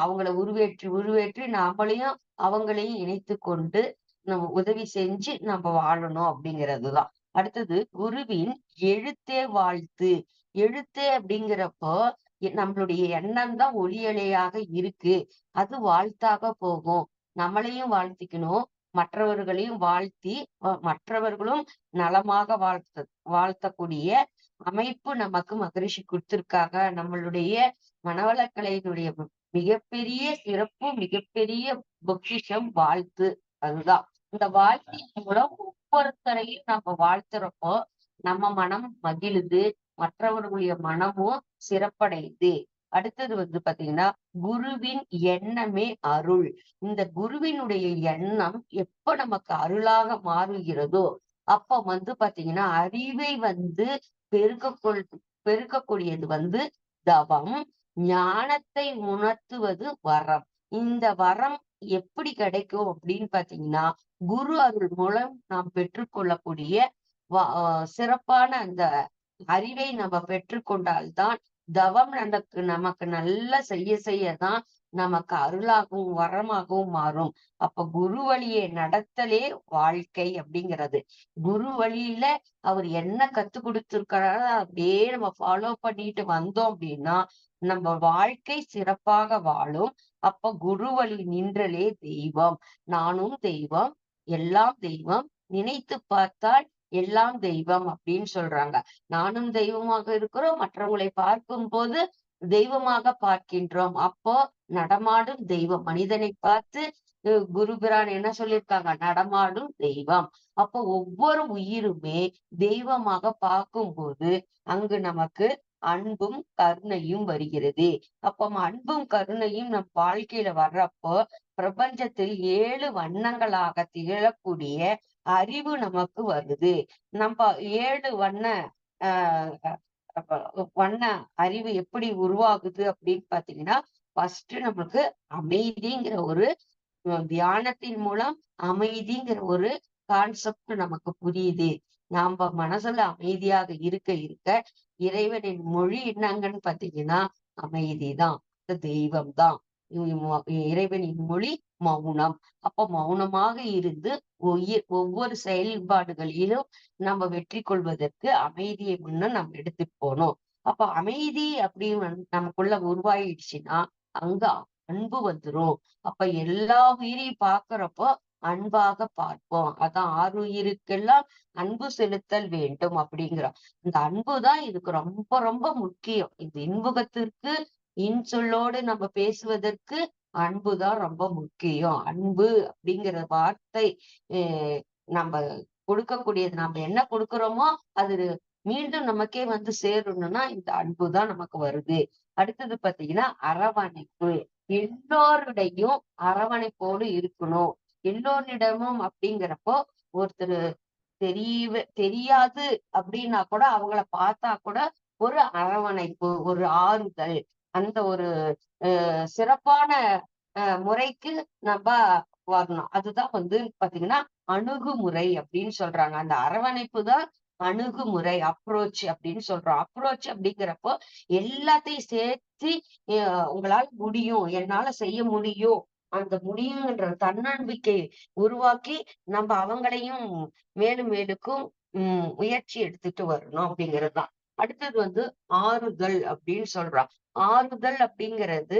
அவங்கள உருவேற்றி நாமளையும் அவங்களையும் இணைத்து கொண்டு நம்ம உதவி செஞ்சு நம்ம வாழணும் அப்படிங்கிறதுதான். அடுத்தது குருவின் எழுத்தே வாழ்த்து. எழுத்தே அப்படிங்கிறப்போ நம்மளுடைய எண்ணம் தான் ஒளியலையாக இருக்கு. அது வாழ்த்தாக போகும். நம்மளையும் வாழ்த்திக்கணும், மற்றவர்களையும் வாழ்த்தி மற்றவர்களும் நலமாக வாழ்த்தக்கூடிய அமைப்பு நமக்கு மகரிஷி கொடுத்திருக்காங்க. நம்மளுடைய மனவளக்கலையினுடைய மிகப்பெரிய சிறப்பு, மிகப்பெரிய பொக்கிஷம் வாழ்த்து. அதுதான். இந்த வாழ்த்தின் மூலம் ஒவ்வொருத்தரையும் நம்ம வாழ்த்துறப்போ நம்ம மனம் மகிழுது, மற்றவர்களுடைய மனமும் சிறப்படையுது. அடுத்தது பாத்தீங்கன்னா, குருவின் எண்ணமே அருள். இந்த குருவினுடைய எண்ணம் எப்ப நமக்கு அருளாக மாறுகிறதோ அப்ப பாத்தீங்கன்னா அறிவை பெருக்கக்கூடியது தவம். ஞானத்தை உணர்த்துவது வரம். இந்த வரம் எப்படி கிடைக்கும் அப்படின்னு பாத்தீங்கன்னா, குரு அருள் மூலம் நாம் பெற்றுக்கொள்ளக்கூடிய சிறப்பான அந்த அறிவை நம்ம பெற்றுக்கொண்டால்தான் தவம் நமக்கு நல்லா செய்யதான் நமக்கு அருளாகவும் வரமாகவும் மாறும். அப்ப குரு வழியை நடத்தலே வாழ்க்கை அப்படிங்கிறது. குரு வழியில அவர் என்ன கத்து கொடுத்திருக்கிறாரோ அப்படியே நம்ம ஃபாலோ பண்ணிட்டு வந்தோம் அப்படின்னா நம்ம வாழ்க்கை சிறப்பாக வாழும். அப்ப குரு வழி நின்றலே தெய்வம். நானும் தெய்வம், எல்லாம் தெய்வம், நினைத்து பார்த்தால் எல்லாம் தெய்வம் அப்படின்னு சொல்றாங்க. நானும் தெய்வமாக இருக்கிறோம், மற்றவங்களை பார்க்கும் போது தெய்வமாக பார்க்கின்றோம். அப்போ நடமாடும் தெய்வம். மனிதனை பார்த்து குருபிரான் என்ன சொல்லியிருக்காங்க? நடமாடும் தெய்வம். அப்போ ஒவ்வொரு உயிருமே தெய்வமாக பார்க்கும்போது அங்கு நமக்கு அன்பும் கருணையும் வருகிறது. அப்ப அன்பும் கருணையும் நம் வாழ்க்கையில வர்றப்போ பிரபஞ்சத்தில் 7 வண்ணங்களாக திகழக்கூடிய அறிவு நமக்கு வருது. நம்ம 7 வண்ண அறிவு எப்படி உருவாகுது அப்படின்னு பாத்தீங்கன்னா, ஃபர்ஸ்ட் நம்மளுக்கு அமைதிங்கிற ஒரு தியானத்தின் மூலம் அமைதிங்கிற ஒரு கான்செப்ட் நமக்கு புரியுது. நாம மனசுல அமைதியாக இருக்க இருக்க இறைவனின் மொழி என்னங்கன்னு பாத்தீங்கன்னா அமைதிதான், தெய்வம் தான். இறைவனின் மொழி மௌனம். அப்ப மௌனமாக இருந்து ஒவ்வொரு செயல்பாடுகளிலும் நம்ம வெற்றி கொள்வதற்கு அமைதியை முன்ன நம்ம எடுத்துட்டு போனோம். அப்ப அமைதி அப்படின்னு நமக்குள்ள உருவாயிடுச்சுன்னா அங்க அன்பு வந்துரும். அப்ப எல்லா உயிரையும் பாக்குறப்போ அன்பாக பார்ப்போம். அதான் ஆறுயிருக்கெல்லாம் அன்பு செலுத்தல் வேண்டும் அப்படிங்கிறோம். இந்த அன்புதான் இதுக்கு ரொம்ப ரொம்ப முக்கியம். இந்த இன்பகத்திற்கு இன்சொல்லோடு நம்ம பேசுவதற்கு அன்புதான் ரொம்ப முக்கியம். அன்பு அப்படிங்கிற வார்த்தை நம்ம கொடுக்கக்கூடியது. நம்ம என்ன கொடுக்கிறோமோ அது மீண்டும் நமக்கே சேரணும்னா இந்த அன்புதான் நமக்கு வருது. அடுத்தது பாத்தீங்கன்னா அரவணைப்பு. எல்லோருடையும் அரவணைப்போடு இருக்கணும். எல்லோரிடமும் அப்படிங்கிறப்போ ஒருத்தர் தெரியாது அப்படின்னா கூட அவங்கள பார்த்தா கூட ஒரு அரவணைப்பு, ஒரு ஆறுதல், அந்த ஒரு சிறப்பான முறைக்கு நம்ம வரணும். அதுதான் பாத்தீங்கன்னா அணுகுமுறை அப்படின்னு சொல்றாங்க. அந்த அரவணைப்பு தான் அணுகுமுறை, அப்ரோச் அப்படின்னு சொல்றோம். அப்ரோச் அப்படிங்கிறப்போ எல்லாத்தையும் சேர்த்து உங்களால முடியும், என்னால செய்ய முடியும், அந்த முடியும்ன்ற தன்னம்பிக்கை உருவாக்கி நம்ம அவங்களையும் மேலும் மேலுக்கும் முயற்சி எடுத்துட்டு வரணும் அப்படிங்கிறதுதான். அடுத்தது ஆறுதல் அப்படின்னு சொல்றான். ஆறுதல் அப்படிங்கிறது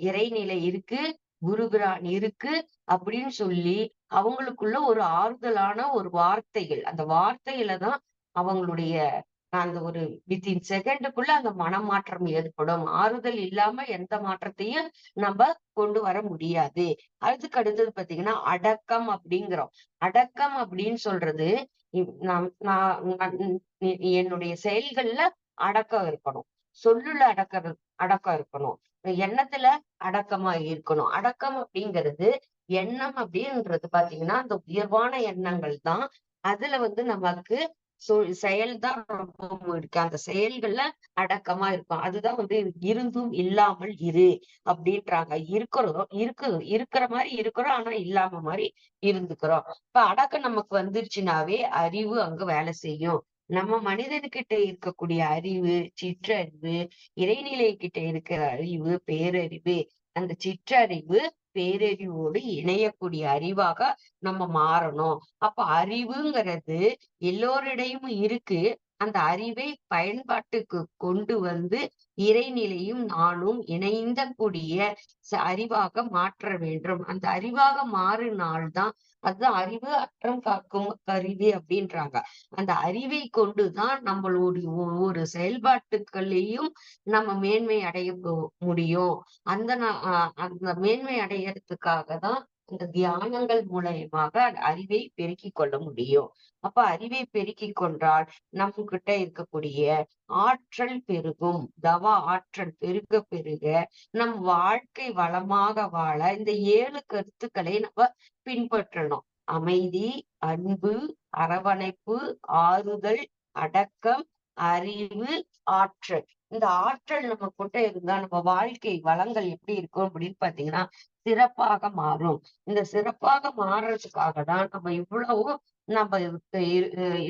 இறைநிலை இருக்கு, குருபிரான் இருக்கு அப்படின்னு சொல்லி அவங்களுக்குள்ள ஒரு ஆறுதலான ஒரு வார்த்தைகள். அந்த வார்த்தையில தான் அவங்களுடைய அந்த ஒரு வித்தின் செகண்டுக்குள்ள அந்த மனமாற்றம் ஏற்படும். ஆறுதல் இல்லாம எந்த மாற்றத்தையும் நம்ம கொண்டு வர முடியாது. அதுக்கு அடுத்தது பாத்தீங்கன்னா அடக்கம் அப்படிங்கிறோம். அடக்கம் அப்படின்னு சொல்றது என்னுடைய செயல்கள்ல அடக்கம் இருக்கணும், சொல்லுல அடக்கம் இருக்கணும், எண்ணத்துல அடக்கமா இருக்கணும். அடக்கம் அப்படிங்கிறது எண்ணம் அப்படின்றது பாத்தீங்கன்னா அந்த உயர்வான எண்ணங்கள் தான். அதுல நமக்கு செயல் தான் ரொம்ப இருக்கு. அந்த செயல்கள்ல அடக்கமா இருக்கும். அதுதான் இருந்தும் இல்லாமல் இரு அப்படின்றாங்க. இருக்கிற மாதிரி இருக்கிறோம், ஆனா இல்லாம மாதிரி இருந்துக்கிறோம். இப்ப அடக்கம் நமக்கு வந்துருச்சுனாவே அறிவு அங்க வேலை செய்யும். நம்ம மனிதனுக்கிட்ட இருக்கக்கூடிய அறிவு சிற்றறிவு, இறைநிலை கிட்ட இருக்கிற அறிவு பேரறிவு. அந்த சிற்றறிவு பேரறிவோடு இணையக்கூடிய அறிவாக நம்ம மாறணும். அப்ப அறிவுங்கிறது எல்லோரிடையும் இருக்கு. அந்த அறிவை பயன்பாட்டுக்கு கொண்டு வந்து இறைநிலையும் நானும் இணைந்த கூடிய அறிவாக மாற்ற வேண்டும். அந்த அறிவாக மாறினால்தான் அது அறிவு அற்றம் காக்கும் கருவி அப்படின்றாங்க. அந்த அறிவை கொண்டுதான் நம்மளுடைய ஒவ்வொரு செயல்பாட்டுகளையும் நம்ம மேன்மை அடைய முடியும். அந்த மேன்மை அடையறதுக்காக தான் இந்த தியானங்கள் மூலயமாக அறிவை பெருக்கிக் கொள்ள முடியும். அப்ப அறிவை பெருக்கிக் கொண்டால் நம்ம கிட்ட இருக்கக்கூடிய ஆற்றல் பெருகும். ஆற்றல் பெருக பெருக நம் வாழ்க்கை வளமாக வாழ இந்த 7 கருத்துக்களை நம்ம பின்பற்றணும். அமைதி, அன்பு, அரவணைப்பு, ஆறுதல், அடக்கம், அறிவு, ஆற்றல். இந்த ஆற்றல் நம்ம கிட்ட இருந்தா நம்ம வாழ்க்கை வளங்கள் எப்படி இருக்கும் அப்படின்னு பாத்தீங்கன்னா சிறப்பாக மாறும். இந்த சிறப்பாக மாறுறதுக்காக தான் நம்ம இவ்வளவும் நம்ம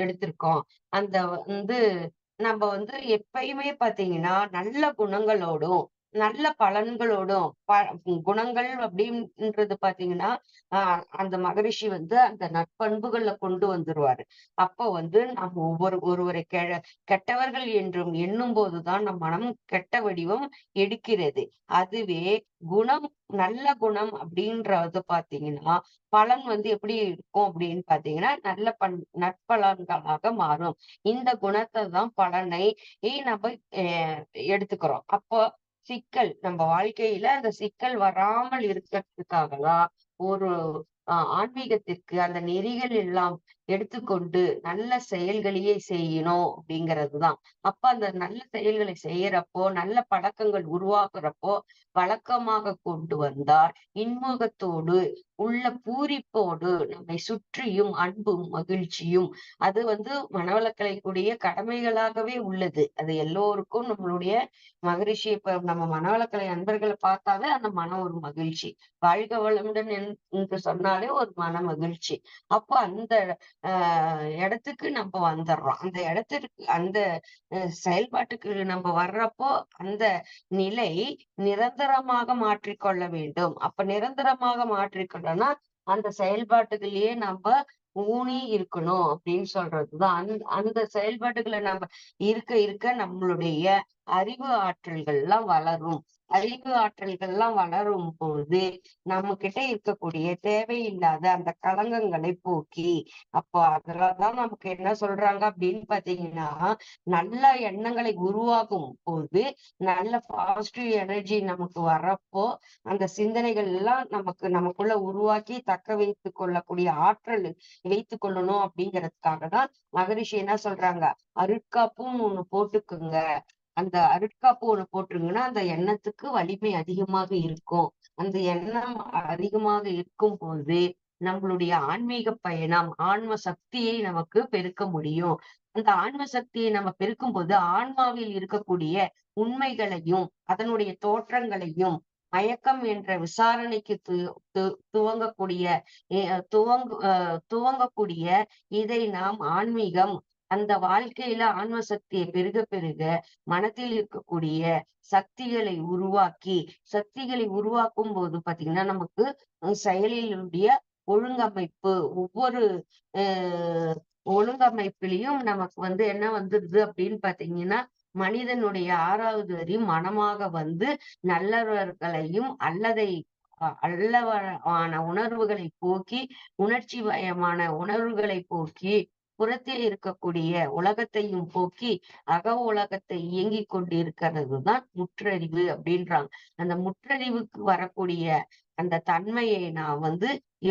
எடுத்திருக்கோம். அந்த நம்ம எப்பயுமே பாத்தீங்கன்னா நல்ல குணங்களோடும் நல்ல பலன்களோடும் குணங்கள் அப்படின்றது பாத்தீங்கன்னா அந்த மகரிஷி அந்த நற்பண்புகளை கொண்டு வந்துருவாரு. அப்போ நம்ம ஒருவரை கெட்டவர்கள் என்றும் எண்ணும் போதுதான் நம் மனம் கெட்ட வடிவம் எடுக்கிறது. அதுவே குணம், நல்ல குணம் அப்படின்றது பாத்தீங்கன்னா பலன் எப்படி இருக்கும் அப்படின்னு பாத்தீங்கன்னா நல்ல நற்பலன்களாக மாறும். இந்த குணத்தை தான் பலனை நம்ம எடுத்துக்கிறோம். அப்போ சிக்கல் நம்ம வாழ்க்கையில அந்த சிக்கல் வராமல் இருக்கிறதுக்காகதான் ஒரு ஆன்மீகத்திற்கு அந்த நெறிகள் எல்லாம் எடுத்துக்கொண்டு நல்ல செயல்களையே செய்யணும் அப்படிங்கிறதுதான். அப்ப அந்த நல்ல செயல்களை செய்யறப்போ நல்ல பழக்கங்கள் உருவாக்குறப்போ வழக்கமாக கொண்டு வந்தால் இன்முகத்தோடு உள்ள பூரிப்போடு நம்மை சுற்றியும் அன்பும் மகிழ்ச்சியும் அது மனவளக்கலைக்குரிய கடமைகளாகவே உள்ளது. அது எல்லோருக்கும் நம்மளுடைய மகரிஷி இப்ப நம்ம மனவளக்கலை அன்பர்களை பார்த்தாலே அந்த மனம் ஒரு மகிழ்ச்சி. வாழ்க வளமுடன் என்று சொன்னாலே ஒரு மன மகிழ்ச்சி. அப்போ அந்த இடத்துக்கு நம்ம வந்துடுறோம். அந்த இடத்திற்கு அந்த செயல்பாட்டுக்கு நம்ம வர்றப்போ அந்த நிலை நிரந்தரமாக மாற்றிக்கொள்ள வேண்டும். அப்ப நிரந்தரமாக மாற்றிக்கொள்ளனா அந்த செயல்பாட்டுகளையே நம்ம ஊனி இருக்கணும் அப்படின்னு சொல்றதுதான். அந்த செயல்பாட்டுகளை நம்ம இருக்க இருக்க நம்மளுடைய அறிவு ஆற்றல்கள் எல்லாம் வளரும். அறிவு ஆற்றல்கள் எல்லாம் வளரும் போது நம்ம கிட்ட இருக்கக்கூடிய தேவையில்லாத அந்த களங்கங்களை போக்கி அப்போ அதுலதான் நமக்கு என்ன சொல்றாங்க அப்படின்னு பாத்தீங்கன்னா நல்ல எண்ணங்களை உருவாக்கும் போது நல்ல பாசிட்டிவ் எனர்ஜி நமக்கு வர்றப்போ அந்த சிந்தனைகள் எல்லாம் நமக்குள்ள உருவாக்கி தக்க வைத்துக் கொள்ளக்கூடிய ஆற்றல் வைத்துக் கொள்ளணும் அப்படிங்கிறதுக்காக தான் மகரிஷி என்ன சொல்றாங்க, அருட்காப்பும் ஒண்ணு போட்டுக்குங்க. அந்த அருட்காப்பு ஒண்ணு போட்டுருங்கன்னா அந்த எண்ணத்துக்கு வலிமை அதிகமாக இருக்கும். அந்த எண்ணம் அதிகமாக இருக்கும் போது நம்மளுடைய ஆன்மீக பயணம் ஆன்ம சக்தியை நமக்கு பெருக்க முடியும். அந்த ஆன்ம சக்தியை நம்ம பெருக்கும் போது ஆன்மாவில் இருக்கக்கூடிய உண்மைகளையும் அதனுடைய தோற்றங்களையும் மயக்கம் என்ற விசாரணைக்கு துவங்கக்கூடிய துவங்கக்கூடிய இதை நாம் ஆன்மீகம் அந்த வாழ்க்கையில ஆன்ம சக்தியை பெருக பெருக மனத்தில் இருக்கக்கூடிய சக்திகளை உருவாக்கும் போது பாத்தீங்கன்னா நமக்கு செயலிலுடைய ஒழுங்கமைப்பு ஒவ்வொரு ஒழுங்கமைப்பிலையும் நமக்கு என்ன வந்துடுது அப்படின்னு பாத்தீங்கன்னா மனிதனுடைய 6வது அறிவு மனமாக நல்லவர்களையும் அல்லவான உணர்வுகளை போக்கி உணர்ச்சி வயமான உணர்வுகளை போக்கி புறத்தில் இருக்கக்கூடிய உலகத்தையும் போக்கி அக உலகத்தை இயங்கிக் கொண்டிருக்கிறது தான் முற்றறிவு அப்படின்றாங்க. அந்த முற்றறிவுக்கு வரக்கூடிய அந்த தன்மையை நான்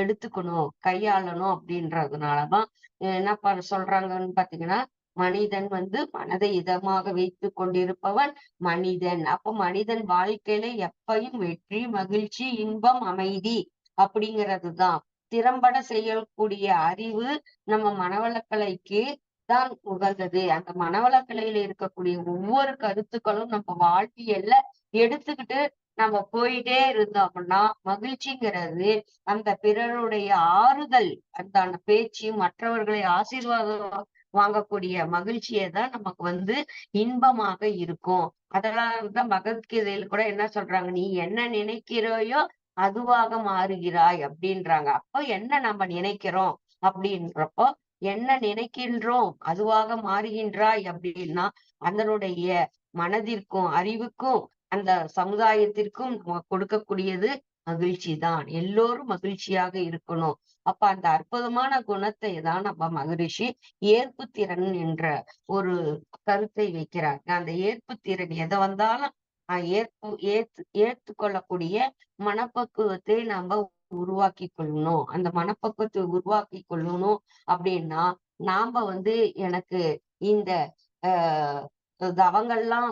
எடுத்துக்கணும் கையாளணும் அப்படின்றதுனாலதான் என்ன சொல்றாங்கன்னு பாத்தீங்கன்னா மனிதன் மனதை இதமாக வைத்துக் கொண்டிருப்பவன் மனிதன். அப்ப மனிதன் வாழ்க்கையில எப்பயும் வெற்றி மகிழ்ச்சி இன்பம் அமைதி அப்படிங்கிறதுதான். திறம்பட செய்யக்கூடிய அறிவு நம்ம மனவளக்கலைக்கு தான் உகந்தது. அந்த மனவளக்கலையில இருக்கக்கூடிய ஒவ்வொரு கருத்துக்களும் நம்ம வாழ்வியல்ல எடுத்துக்கிட்டு நம்ம போயிட்டே இருந்தோம் அப்படின்னா மகிழ்ச்சிங்கிறது அந்த பிறருடைய ஆறுதல் அந்த பேச்சு மற்றவர்களை ஆசீர்வாதம் வாங்கக்கூடிய மகிழ்ச்சியை தான் நமக்கு இன்பமாக இருக்கும். அதனாலதான் பகவத்கீதையில கூட என்ன சொல்றாங்க, நீ என்ன நினைக்கிறாயோ அதுவாக மாறுகிறாய் அப்படின்றாங்க. அப்போ என்ன நம்ம நினைக்கிறோம் அப்படின்றப்போ என்ன நினைக்கின்றோம் அதுவாக மாறுகின்றாய் அப்படின்னா அதனுடைய மனதிற்கும் அறிவுக்கும் அந்த சமுதாயத்திற்கும் நம்ம கொடுக்கக்கூடியது மகிழ்ச்சி தான். எல்லோரும் மகிழ்ச்சியாக இருக்கணும். அப்ப அந்த அற்புதமான குணத்தை தான் நம்ம மகரிஷி ஏற்பு திறன் என்ற ஒரு கருத்தை வைக்கிறாங்க. அந்த ஏற்பு திறன் எதை வந்தாலும் ஏற்றுக்கொள்ளக்கூடிய மனப்பக்குவத்தை நம்ம உருவாக்கி கொள்ளணும். அந்த மனப்பக்குவத்தை உருவாக்கி கொள்ளணும் அப்படின்னா நாம எனக்கு இந்த ஆஹ் தவங்கள்லாம்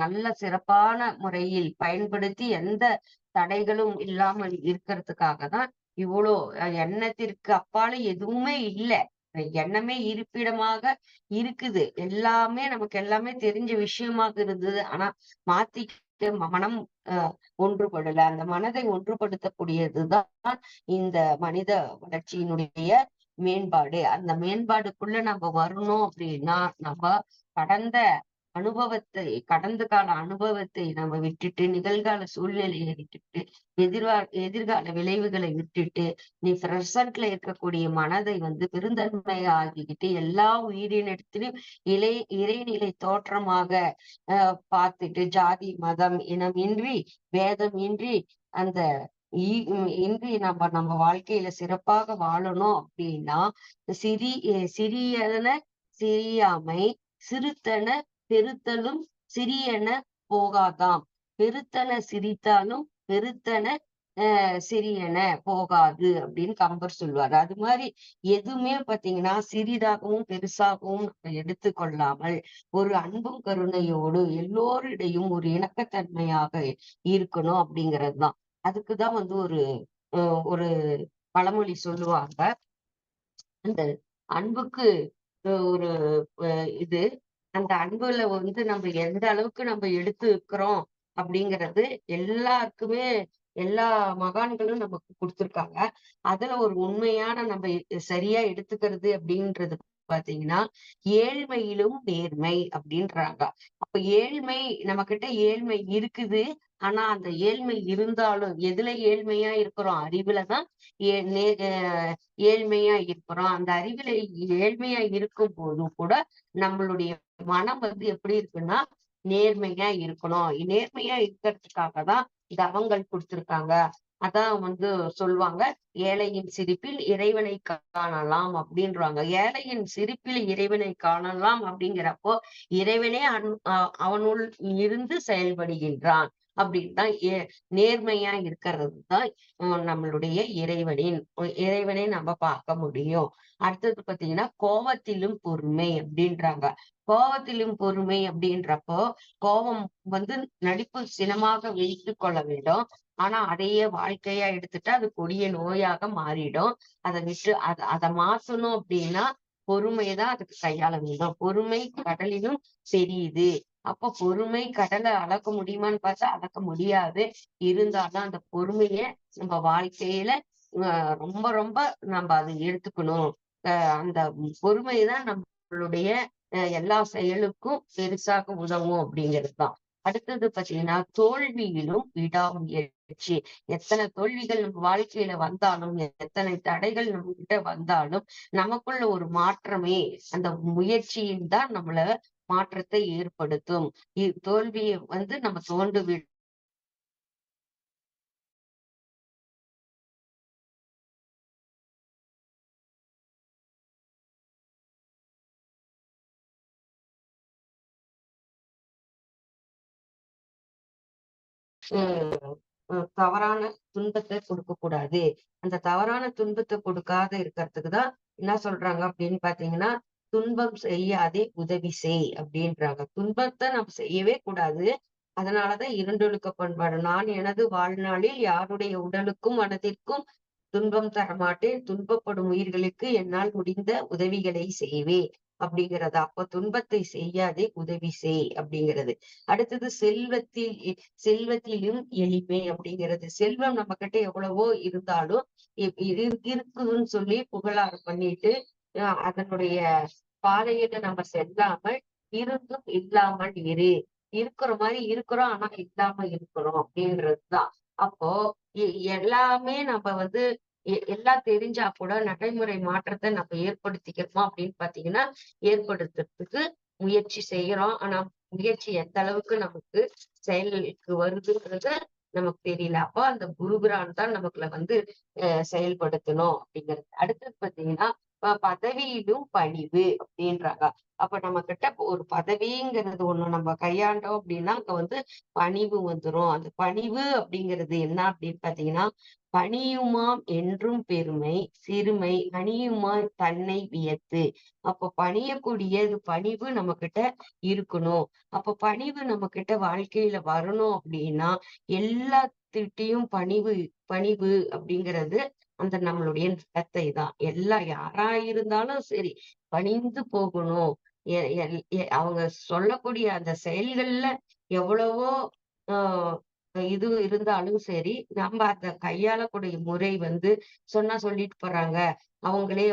நல்ல சிறப்பான முறையில் பயன்படுத்தி எந்த தடைகளும் இல்லாமல் இருக்கிறதுக்காக தான் இவ்வளோ எண்ணத்திற்கு அப்பால எதுவுமே இல்லை. எண்ணமே இருப்பிடமாக இருக்குது. எல்லாமே நமக்கு எல்லாமே தெரிஞ்ச விஷயமாக இருந்தது. ஆனா மாத்திக்க மனம் ஒன்றுபடல. அந்த மனதை ஒன்றுபடுத்தக்கூடியதுதான் இந்த மனித வளர்ச்சியினுடைய மேம்பாடு. அந்த மேம்பாடுக்குள்ள நம்ம வரணும் அப்படின்னா நம்ம கடந்த கடந்த கால அனுபவத்தை நம்ம விட்டுட்டு, நிகழ்கால சூழ்நிலையை விட்டுட்டு, எதிர்கால விளைவுகளை விட்டுட்டு, நீ பிரசன்ட்ல இருக்கக்கூடிய மனதை பெருந்தன்மையா ஆக்கிக்கிட்டு எல்லா உயிரினத்திலும் இறைநிலை தோற்றமாக பார்த்துட்டு ஜாதி மதம் இனம் இன்றி பேதம் இன்றி அந்த இன்றி நம்ம வாழ்க்கையில சிறப்பாக வாழணும் அப்படின்னா சிறியன சிறியாமை சிறுத்தன பெருத்தலும் சிறியன போகாதாம். பெருத்தன சிரித்தாலும் பெருத்தன சிறியன போகாது அப்படின்னு கம்பர் சொல்வாரு. அது மாதிரி எதுவுமே பாத்தீங்கன்னா சிறிதாகவும் பெருசாகவும் நம்ம எடுத்துக்கொள்ளாமல் ஒரு அன்பும் கருணையோடு எல்லோரிடையும் ஒரு இணக்கத்தன்மையாக இருக்கணும் அப்படிங்கிறதுதான். அதுக்குதான் ஒரு பழமொழி சொல்லுவாங்க. அந்த அன்புக்கு ஒரு இது அந்த அன்புல நம்ம எந்த அளவுக்கு நம்ம எடுத்து இருக்கிறோம் அப்படிங்கிறது எல்லாருக்குமே எல்லா மகான்களும் நமக்கு கொடுத்திருக்காங்க. அதுல ஒரு உண்மையான நம்ம சரியா எடுத்துக்கிறது அப்படின்றது பாத்தீங்கன்னா ஏழ்மையிலும் நேர்மை அப்படின்றாங்க. அப்ப ஏழ்மை நம்ம கிட்ட ஏழ்மை இருக்குது. ஆனா அந்த ஏழ்மை இருந்தாலும் எதுல ஏழ்மையா இருக்கிறோம்? அறிவுலதான் ஏழ்மையா இருக்கிறோம். அந்த அறிவுல ஏழ்மையா இருக்கும் போதும் கூட நம்மளுடைய மனம் எப்படி இருக்குன்னா நேர்மையா இருக்கணும். நேர்மையா இருக்கிறதுக்காக தான் தவங்கள் கொடுத்திருக்காங்க. அதான் சொல்லுவாங்க, ஏழையின் சிரிப்பில் இறைவனை காணலாம் அப்படின்றாங்க. ஏழையின் சிரிப்பில் இறைவனை காணலாம் அப்படிங்கிறப்போ இறைவனே அவனுள் இருந்து செயல்படுகின்றான் அப்படின்னு தான் நேர்மையா இருக்கிறது தான் நம்மளுடைய இறைவனை நம்ம பார்க்க முடியும். அடுத்தது பாத்தீங்கன்னா கோபத்திலும் பொறுமை அப்படின்றாங்க. கோபத்திலும் பொறுமை அப்படின்றப்போ கோபம் நடிப்பு சினமாக வைத்து கொள்ள வேண்டும். ஆனா அதையே வாழ்க்கையா எடுத்துட்டா அது கொடிய நோயாக மாறிடும். அதை விட்டு அதை மாத்தணும் அப்படின்னா பொறுமைதான் அதுக்கு கையாள வேண்டும். பொறுமை கடலிலும் தெரியுது. அப்ப பொறுமை கடலை அளக்க முடியுமான்னு பார்த்தா அளக்க முடியாது. இருந்தாலும் அந்த பொறுமைய நம்ம வாழ்க்கையில ரொம்ப ரொம்ப நம்ம அதை எடுத்துக்கணும். அந்த பொறுமைதான் நம்மளுடைய எல்லா செயலுக்கும் பெருசாக உதவும் அப்படிங்கிறதுதான். அடுத்தது பாத்தீங்கன்னா தோல்வியிலும் விடாமுயற்சி. எத்தனை தோல்விகள் நம்ம வாழ்க்கையில வந்தாலும் எத்தனை தடைகள் நம்ம கிட்ட வந்தாலும் நமக்குள்ள ஒரு மாற்றமே அந்த முயற்சியின் தான் நம்மள மாற்றத்தை ஏற்படுத்தும். தோல்வியை நம்ம தோண்டு தவறான துன்பத்தை கொடுக்க கூடாது. அந்த தவறான துன்பத்தை கொடுக்காத இருக்கிறதுக்குதான் என்ன சொல்றாங்க அப்படின்னு பாத்தீங்கன்னா துன்பம் செய்யாதே உதவி செய் அப்படின்றாங்க. துன்பத்தை நம்ம செய்யவே கூடாது. அதனாலதான் இரண்டொழுக்க பண்பாடு. நான் எனது வாழ்நாளில் யாருடைய உடலுக்கும் மனதிற்கும் துன்பம் தரமாட்டேன். துன்பப்படும் உயிர்களுக்கு என்னால் முடிந்த உதவிகளை செய்வேன் அப்படிங்கிறது. அப்ப துன்பத்தை செய்யாதே உதவி செய் அப்படிங்கிறது. அடுத்தது செல்வத்திலும் எளிமை அப்படிங்கிறது. செல்வம் நம்ம கிட்ட எவ்வளவோ இருந்தாலும் இருக்குதுன்னு சொல்லி புகழாரம் பண்ணிட்டு அதனுடைய பாதையில நம்ம செல்லாமல் இருந்தும் இல்லாமல் இருக்கிற மாதிரி இருக்கிறோம் ஆனா இல்லாம இருக்கிறோம் அப்படின்றதுதான். அப்போ எல்லாமே நம்ம எல்லாம் தெரிஞ்சா கூட நடைமுறை மாற்றத்தை நம்ம ஏற்படுத்திக்கிறோமா அப்படின்னு பாத்தீங்கன்னா ஏற்படுத்துறதுக்கு முயற்சி செய்யறோம். ஆனா முயற்சி எந்த அளவுக்கு நமக்கு செயலுக்கு வருதுங்கிறது நமக்கு தெரியல. அப்போ அந்த குருபிரான் தான் நமக்குள்ள வந்து செயல்படுத்தணும் அப்படிங்கிறது. அடுத்தது பாத்தீங்கன்னா பதவியிலும் பணிவு அப்படின்றாங்க. அப்ப நம்ம கிட்ட ஒரு பதவிங்கிறது ஒண்ணு நம்ம கையாண்டோம் அப்படின்னா அங்க வந்து பணிவு வந்துரும். அந்த பணிவு அப்படிங்கிறது என்ன அப்படின்னு பாத்தீங்கன்னா, பணியுமாம் என்றும் பெருமை சிறுமை அணியுமாம் தன்னை வியத்து. அப்ப பணியக்கூடியது பணிவு நம்ம கிட்ட இருக்கணும். அப்ப பணிவு நம்ம கிட்ட வாழ்க்கையில வரணும் அப்படின்னா எல்லாத்துக்கிட்டையும் பணிவு பணிவு அப்படிங்கிறது அந்த நம்மளுடைய நடத்தை தான். யாரா இருந்தாலும் சரி பணிந்து போகணும். அவங்க சொல்லக்கூடிய அந்த செயல்கள்ல எவ்வளவோ ஆஹ் இது இருந்தாலும் சரி, நம்ம அந்த கையாளக்கூடிய முறை வந்து சொன்னா சொல்லிட்டு போறாங்க. அவங்களே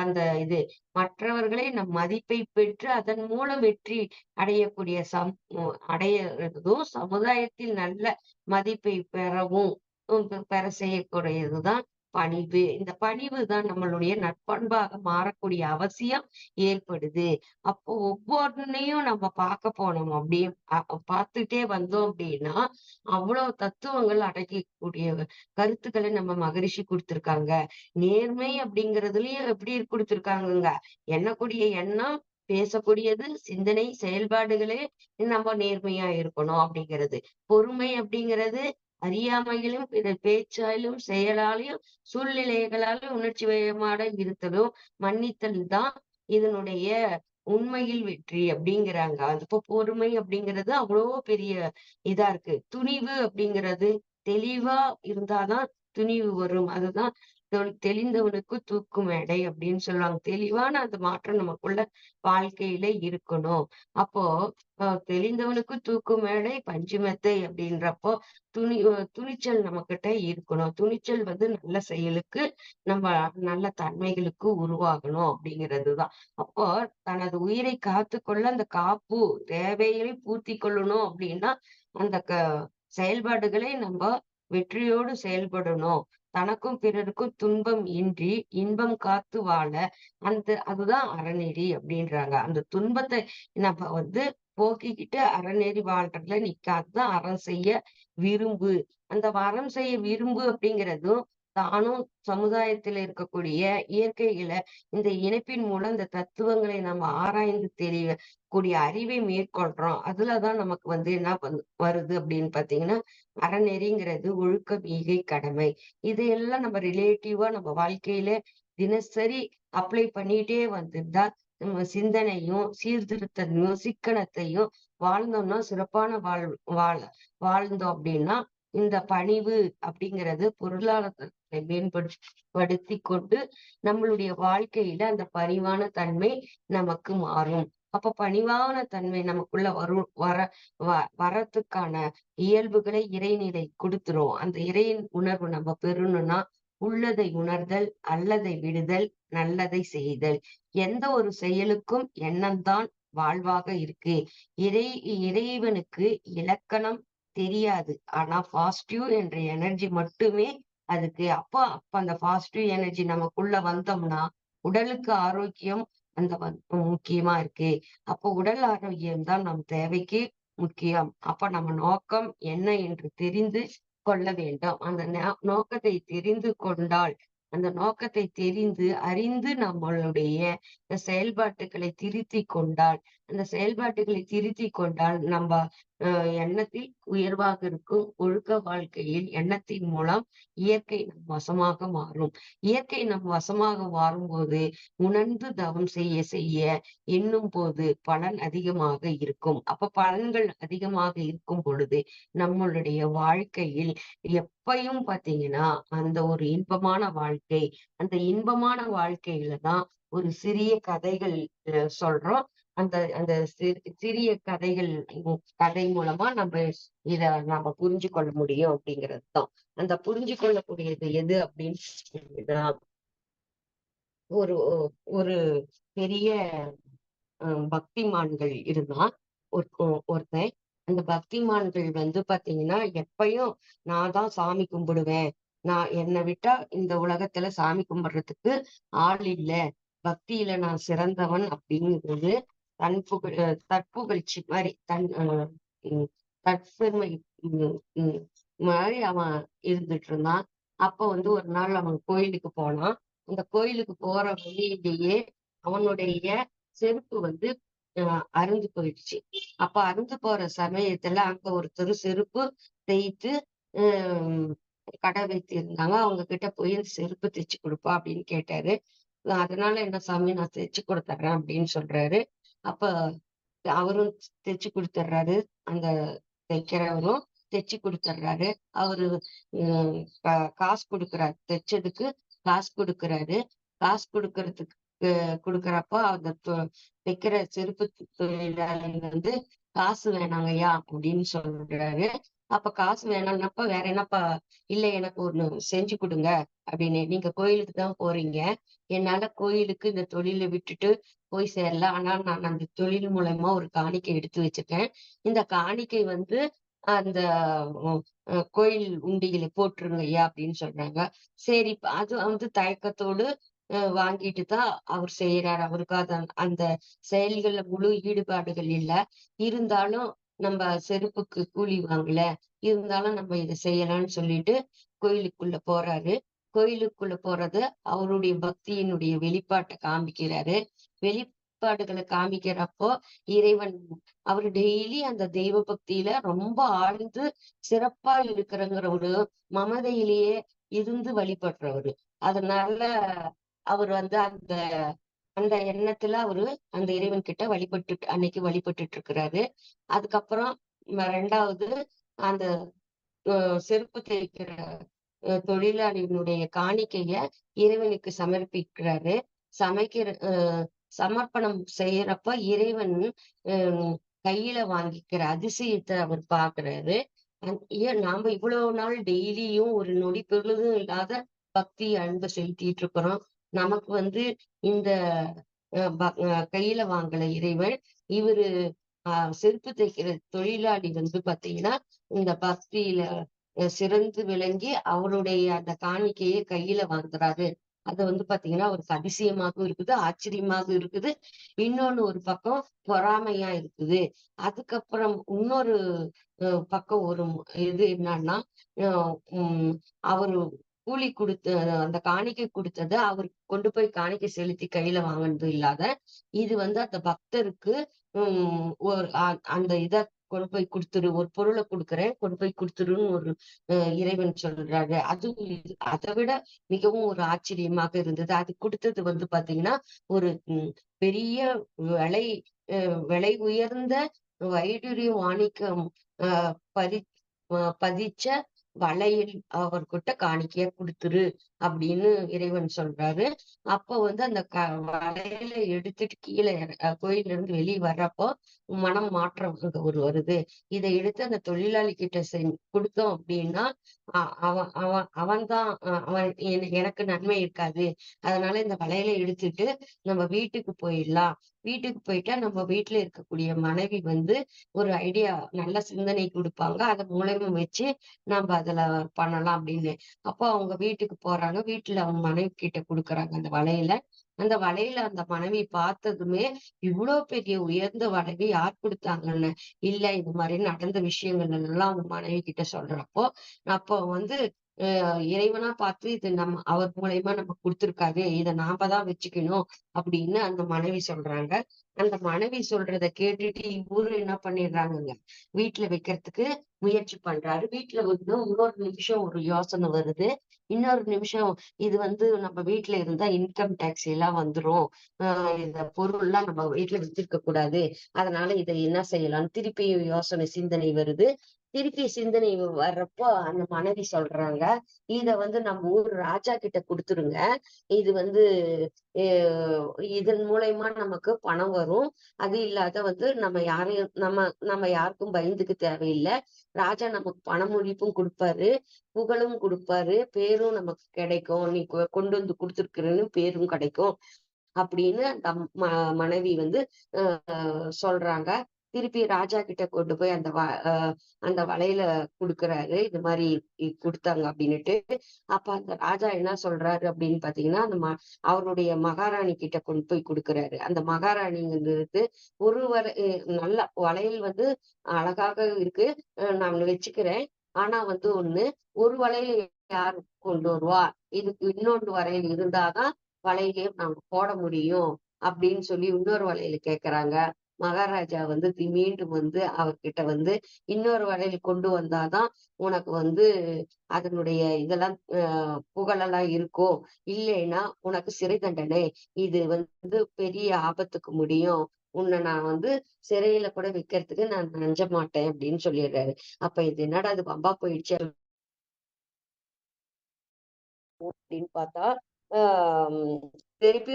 அந்த இது மற்றவர்களே நம் மதிப்பை பெற்று அதன் மூலம் வெற்றி அடையக்கூடிய அடையறதும் சமுதாயத்தில் நல்ல மதிப்பை பெறவும் பெற செய்யக்கூடியதுதான் பணிவு. இந்த பணிவு தான் நம்மளுடைய நற்பண்பாக மாறக்கூடிய அவசியம் ஏற்படுது. அப்போ ஒவ்வொன்னையும் நம்ம பார்க்க போனோம் அப்படியே பார்த்துட்டே வந்தோம் அப்படின்னா அவ்வளவு தத்துவங்கள் அடக்கக்கூடிய கருத்துக்களை நம்ம மகரிஷி கொடுத்திருக்காங்க. நேர்மை அப்படிங்கறதுலயும் எப்படி கொடுத்திருக்காங்கங்க, எண்ணக்கூடிய எண்ணம் பேசக்கூடியது சிந்தனை செயல்பாடுகளே நம்ம நேர்மையா இருக்கணும் அப்படிங்கிறது. பொறுமை அப்படிங்கிறது அறியாமையிலும் பிறர் பேச்சாலும் செயலாலையும் சூழ்நிலைகளாலும் உணர்ச்சி வயமான இருத்தலும் மன்னித்தல் தான் இதனுடைய உண்மையில் வெற்றி அப்படிங்கிறாங்க. அது இப்போ பொறுமை அப்படிங்கிறது அவ்வளோ பெரிய இதா இருக்கு. துணிவு அப்படிங்கிறது தெளிவா இருந்தாதான் துணிவு வரும். அதுதான் தெளிந்தவனுக்கு தூக்கும் எடை அப்படின்னு சொல்லுவாங்க. தெளிவான அந்த மாற்றம் நமக்குள்ள வாழ்க்கையில இருக்கணும். அப்போ தெளிந்தவனுக்கு தூக்கும் மேடை பஞ்சு மெத்தை அப்படின்றப்போ துணிச்சல் நம்ம கிட்ட இருக்கணும். துணிச்சல் வந்து நல்ல செயலுக்கு நம்ம நல்ல தன்மைகளுக்கு உருவாகணும் அப்படிங்கிறதுதான். அப்போ தனது உயிரை காத்துக்கொள்ள அந்த காப்பு தேவைகளை பூர்த்தி கொள்ளணும் அப்படின்னா அந்த செயல்பாடுகளை நம்ம வெற்றியோடு செயல்படணும். தனக்கும் பிறருக்கும் துன்பம் இன்றி இன்பம் காத்து வாழ அதுதான் அறநெறி அப்படின்றாங்க. அந்த துன்பத்தை நம்ம வந்து போக்கிக்கிட்டு அறநெறி வாழ்றதுல நிக்காதுதான் அறம் செய்ய விரும்பு. அந்த அறம் செய்ய விரும்பு அப்படிங்கிறதும் தானும் சமுதாயத்துல இருக்கக்கூடிய இயற்கைகளை இந்த இணைப்பின் மூலம் இந்த தத்துவங்களை நம்ம ஆராய்ந்து தெரியக்கூடிய அறிவை மேற்கொள்றோம். அதுலதான் நமக்கு வந்து என்ன வருது அப்படின்னு பாத்தீங்கன்னா அறநெறிங்கிறது ஒழுக்கம் ஈகை கடமை. இதையெல்லாம் நம்ம ரிலேட்டிவா நம்ம வாழ்க்கையில தினசரி அப்ளை பண்ணிட்டே வந்திருந்தா நம்ம சிந்தனையும் சீர்திருத்தத்தையும் சிக்கனத்தையும் வாழ்ந்தோம்னா சிறப்பான வாழ்ந்தோம் அப்படின்னா இந்த பணிவு அப்படிங்கிறது பொருளாதாரத்தை மேம்படுத்தி கொண்டு நம்மளுடைய வாழ்க்கையில அந்த பணிவான தன்மை நமக்கு மாறும். அப்ப பணிவான தன்மை நமக்குள்ள வரத்துக்கான இயல்புகளை இறைநிலை கொடுத்துரும். அந்த இறையின் உணர்வு நம்ம பெறணும்னா உள்ளதை உணர்தல் அல்லதை விடுதல் நல்லதை செய்தல். எந்த ஒரு செயலுக்கும் எண்ணம்தான் வாழ்வாக இருக்கு. இறைவனுக்கு இலக்கணம் தெரியாது. ஆனா பாசிட்டிவ் என்ற எனர்ஜி மட்டுமே அதுக்கு. அப்ப அந்த பாசிட்டிவ் எனர்ஜி நமக்குள்ள வந்தோம்னா உடலுக்கு ஆரோக்கியம் அந்த முக்கியமா இருக்கு. அப்போ உடல் ஆரோக்கியம் தான் நம் தேவைக்கு முக்கியம். அப்ப நம்ம நோக்கம் என்ன என்று தெரிந்து கொள்ள வேண்டும். அந்த நோக்கத்தை தெரிந்து கொண்டால் அந்த நோக்கத்தை தெரிந்து அறிந்து நம்மளுடைய செயல்பாட்டுகளை அந்த செயல்பாட்டுகளை திருத்தி கொண்டால் நம்ம எண்ணத்தில் உயர்வாக இருக்கும். ஒழுக்க வாழ்க்கையில் எண்ணத்தின் மூலம் இயற்கை நம் வசமாக மாறும். இயற்கை நம் வசமாக மாறும்போது உணர்ந்து தவம் செய்ய செய்ய எண்ணும் போது பலன் அதிகமாக இருக்கும். அப்ப பலன்கள் அதிகமாக இருக்கும் பொழுது நம்மளுடைய வாழ்க்கையில் எப்பயும் பாத்தீங்கன்னா அந்த ஒரு இன்பமான வாழ்க்கை. அந்த இன்பமான வாழ்க்கையில தான் ஒரு சிறிய கதைகள் சொல்றோம். அந்த அந்த சிறிய கதை மூலமா இத நம்ம புரிஞ்சு கொள்ள முடியும் அப்படிங்கிறது தான். அந்த புரிஞ்சு கொள்ளக்கூடியது எது அப்படின்னு ஒரு ஒரு பெரிய பக்திமான்கள் இருந்தான் ஒருத்தன். அந்த பக்திமான்கள் வந்து பாத்தீங்கன்னா எப்பயும் நான் தான் சாமி கும்பிடுவேன், நான் என்னை விட்டா இந்த உலகத்துல சாமி கும்பிடுறதுக்கு ஆள் இல்ல, பக்தியில நான் சிறந்தவன் அப்படிங்கிறது தற்புகழ்ச்சி மாதிரி உம் தற்பெருமை உம் உம் மாதிரி அவன் இருந்துட்டு இருந்தான். அப்ப வந்து ஒரு நாள் அவன் கோயிலுக்கு போனான். அந்த கோயிலுக்கு போற வழியிலேயே அவனுடைய செருப்பு வந்து அறுந்து போயிடுச்சு. அப்ப அறுந்து போற சமயத்துல அங்க ஒருத்தர் செருப்பு தேய்த்து ஆஹ் கடை வைத்திருந்தாங்க. அவங்க கிட்ட போய் இந்த செருப்பு தைச்சு கொடுப்பா அப்படின்னு கேட்டாரு. அதனால என்ன சாமி, நான் தைச்சு கொடுத்துட்றேன் அப்படின்னு சொல்றாரு. அப்ப அவரும் தைச்சு கொடுத்துட்றாரு. அந்த தைக்கிறவரும் தைச்சு கொடுத்துட்றாரு. அவரு காசு கொடுக்குறாரு, தைச்சதுக்கு காசு கொடுக்குறாரு. காசு கொடுக்கறதுக்கு கொடுக்குறப்ப அந்த தைக்கிற செருப்பு தொழிலாளி வந்து காசு வேணாங்கய்யா அப்படின்னு சொல்றாரு. அப்ப காசு வேணாம்னப்ப வேற என்னப்பா, இல்ல எனக்கு ஒண்ணு செஞ்சு கொடுங்க அப்படின்னு. நீங்க கோயிலுக்கு தான் போறீங்க, என்னால கோயிலுக்கு இந்த தொழிலை விட்டுட்டு போய் சேரல. ஆனா நான் அந்த தொழில் மூலமா ஒரு காணிக்கை எடுத்து வச்சிருக்கேன். இந்த காணிக்கை வந்து அந்த கோயில் உண்டியல போட்டுருங்க ஐயா அப்படின்னு சொல்றாங்க. சரி, அது வந்து தயக்கத்தோடு வாங்கிட்டு தான் அவர் செய்யறாரு. அவருக்கு அந்த செயல்கள்ல முழு ஈடுபாடுகள் இல்ல. இருந்தாலும் நம்ம செருப்புக்கு கூலி வாங்கல, இருந்தாலும் நம்ம இதை செய்யலாம்னு சொல்லிட்டு கோயிலுக்குள்ள போறாரு. கோயிலுக்குள்ள போறது அவருடைய பக்தியினுடைய வெளிப்பாட்டை காமிக்கிறாரு. வெளிப்பாடுகளை காமிக்கிறப்போ இறைவன் அவர் டெய்லி அந்த தெய்வ பக்தியில ரொம்ப ஆழ்ந்து சிறப்பா இருக்கிறங்கிற ஒரு மமதையிலேயே இருந்து வழிபடுறவரு. அதனால அவர் வந்து அந்த அந்த எண்ணத்துல அவரு அந்த இறைவன் கிட்ட அன்னைக்கு வழிபட்டுட்டு இருக்கிறாரு. அதுக்கப்புறம் ரெண்டாவது அந்த செருப்பு தேய்க்கிற தொழிலாளியினுடைய காணிக்கைய இறைவனுக்கு சமர்ப்பிக்கிறாரு. சமைக்கிற சமர்ப்பணம் செய்யறப்ப இறைவன் கையில வாங்கிக்கிற அதிசயத்தை அவர் பாக்குறாரு. ஏன் நாம இவ்வளவு நாள் டெய்லியும் ஒரு நொடி பொழுதும் இல்லாத பக்தி அன்பை செலுத்திட்டு இருக்கிறோம். நமக்கு வந்து இந்த கையில வாங்கல இறைவன். இவரு செருப்பு தைக்கிற தொழிலாளி வந்து பாத்தீங்கன்னா இந்த பக்தியில சிறந்து விளங்கி அவருடைய அந்த காணிக்கையை கையில வாங்குறாரு. அது வந்து பாத்தீங்கன்னா அவருக்கு அதிசயமாகவும் இருக்குது, ஆச்சரியமாக இருக்குது. இன்னொன்னு ஒரு பக்கம் பொறாமையா இருக்குது. அதுக்கப்புறம் இன்னொரு பக்கம் ஒரு இது என்னன்னா, அவரு கூலி கொடுத்து அந்த காணிக்கை கொடுத்தது அவருக்கு கொண்டு போய் காணிக்கை செலுத்தி கையில வாங்கினது இல்லாத, இது வந்து அந்த பக்தருக்கு ஒரு அந்த இத கொண்டு போய் குடுத்துரு, ஒரு பொருளை கொடுக்குறேன் கொண்டு போய் குடுத்துருன்னு ஒரு இறைவன் சொல்றாரு. அதை விட மிகவும் ஒரு ஆச்சரியமாக இருந்தது. அது கொடுத்தது வந்து பாத்தீங்கன்னா ஒரு பெரிய விலை விலை உயர்ந்த வைடூரிய மாணிக்கம் பதி பதிச்ச வளையல் அவர்கிட்ட காணிக்கையா கொடுத்துரு அப்படின்னு இறைவன் சொல்றாரு. அப்ப வந்து அந்த வளையல எடுத்துட்டு கீழே கோயில இருந்து வெளியே வர்றப்போ மனம் மாற்றம் ஒரு வருது. இதை எடுத்து அந்த தொழிலாளி கிட்ட கொடுத்தோம் அப்படின்னா அவன் அவன் அவன் தான் அவன் எனக்கு நன்மை இருக்காது. அதனால இந்த வளையலை எடுத்துட்டு நம்ம வீட்டுக்கு போயிடலாம். வீட்டுக்கு போயிட்டா நம்ம வீட்டுல இருக்கக்கூடிய மனைவி வந்து ஒரு ஐடியா, நல்ல சிந்தனை கொடுப்பாங்க. அதை மூலமா வச்சு நம்ம அதுல பண்ணலாம் அப்படின்னு. அப்போ அவங்க வீட்டுக்கு போறாங்க. வீட்டுல அவங்க மனைவி கிட்ட கொடுக்குறாங்க அந்த வளையல. அந்த வளையல அந்த மனைவி பார்த்ததுமே, இவ்வளவு பெரிய உயர்ந்த வளையல் யார் கொடுத்தாங்கன்னு, இல்ல இது மாதிரி நடந்த விஷயங்கள் எல்லாம் அவங்க மனைவி கிட்ட சொல்றப்போ, அப்போ வந்து இறைவனா பார்த்து இது நம்ம அவர் மூலியமா நம்ம கொடுத்திருக்காரு, இதை நாம தான் வச்சுக்கணும் அப்படின்னு அந்த மனைவி சொல்றாங்க. அந்த மனைவி சொல்றத கேட்டுட்டு இவரு என்ன பண்ணிடுறாங்கங்க, வீட்டுல வைக்கிறதுக்கு முயற்சி பண்றாரு. வீட்டுல வந்து இன்னொரு நிமிஷம் ஒரு யோசனை வருது. இன்னொரு நிமிஷம் இது வந்து நம்ம வீட்டுல இருந்தா இன்கம் டேக்ஸ் எல்லாம் வந்துரும், இந்த பொருள் எல்லாம் நம்ம வீட்டுல வச்சிருக்க கூடாது, அதனால இதை என்ன செய்யலாம்னு திருப்பி யோசனை சிந்தனை வருது. திருப்பி சிந்தனை வர்றப்போ அந்த மனைவி சொல்றாங்க, இத வந்து நம்ம ஊர் ராஜா கிட்ட கொடுத்துருங்க. இது வந்து இதன் மூலயமா நமக்கு பணம் வரும். அது இல்லாத வந்து நம்ம யாரையும் நம்ம யாருக்கும் பயந்துக்க தேவையில்லை. ராஜா நமக்கு பணமுடிப்பும் கொடுப்பாரு, புகழும் கொடுப்பாரு, பேரும் நமக்கு கிடைக்கும். நீ கொண்டு வந்து கொடுத்துருக்குறன்னு பேரும் கிடைக்கும் அப்படின்னு அந்த மனைவி வந்து சொல்றாங்க. திருப்பி ராஜா கிட்ட கொண்டு போய் அந்த வளையல குடுக்குறாரு. இது மாதிரி குடுத்தாங்க அப்படின்னுட்டு. அப்ப அந்த ராஜா என்ன சொல்றாரு அப்படின்னு பாத்தீங்கன்னா, அவருடைய மகாராணி கிட்ட கொண்டு போய் குடுக்குறாரு. அந்த மகாராணிங்கிறது ஒரு நல்ல வளையல் வந்து அழகாக இருக்கு. நான் வச்சுக்கிறேன். ஆனா வந்து ஒரு வளையல் யார் கொண்டு வருவா? இதுக்கு இன்னொன்று வளையல் இருந்தாதான் வளையலையும் நாங்க போட முடியும் அப்படின்னு சொல்லி இன்னொரு வளையல் கேக்குறாங்க. மகாராஜா வந்து மீண்டும் வந்து அவர்கிட்ட வந்து இன்னொரு வளையல் கொண்டு வந்தாதான் உனக்கு வந்து அதனுடைய இதெல்லாம் புகழெல்லாம் இருக்கும். இல்லைன்னா உனக்கு சிறை தண்டனை. இது வந்து பெரிய ஆபத்துக்கு முடியும். உன்னை நான் வந்து சிறையில கூட வைக்கிறதுக்கு நான் நஞ்ச மாட்டேன் அப்படின்னு சொல்லிடுறாரு. அப்ப இது என்னடா அது வம்பா போயிடுச்சு அப்படின்னு பார்த்தா, திருப்பி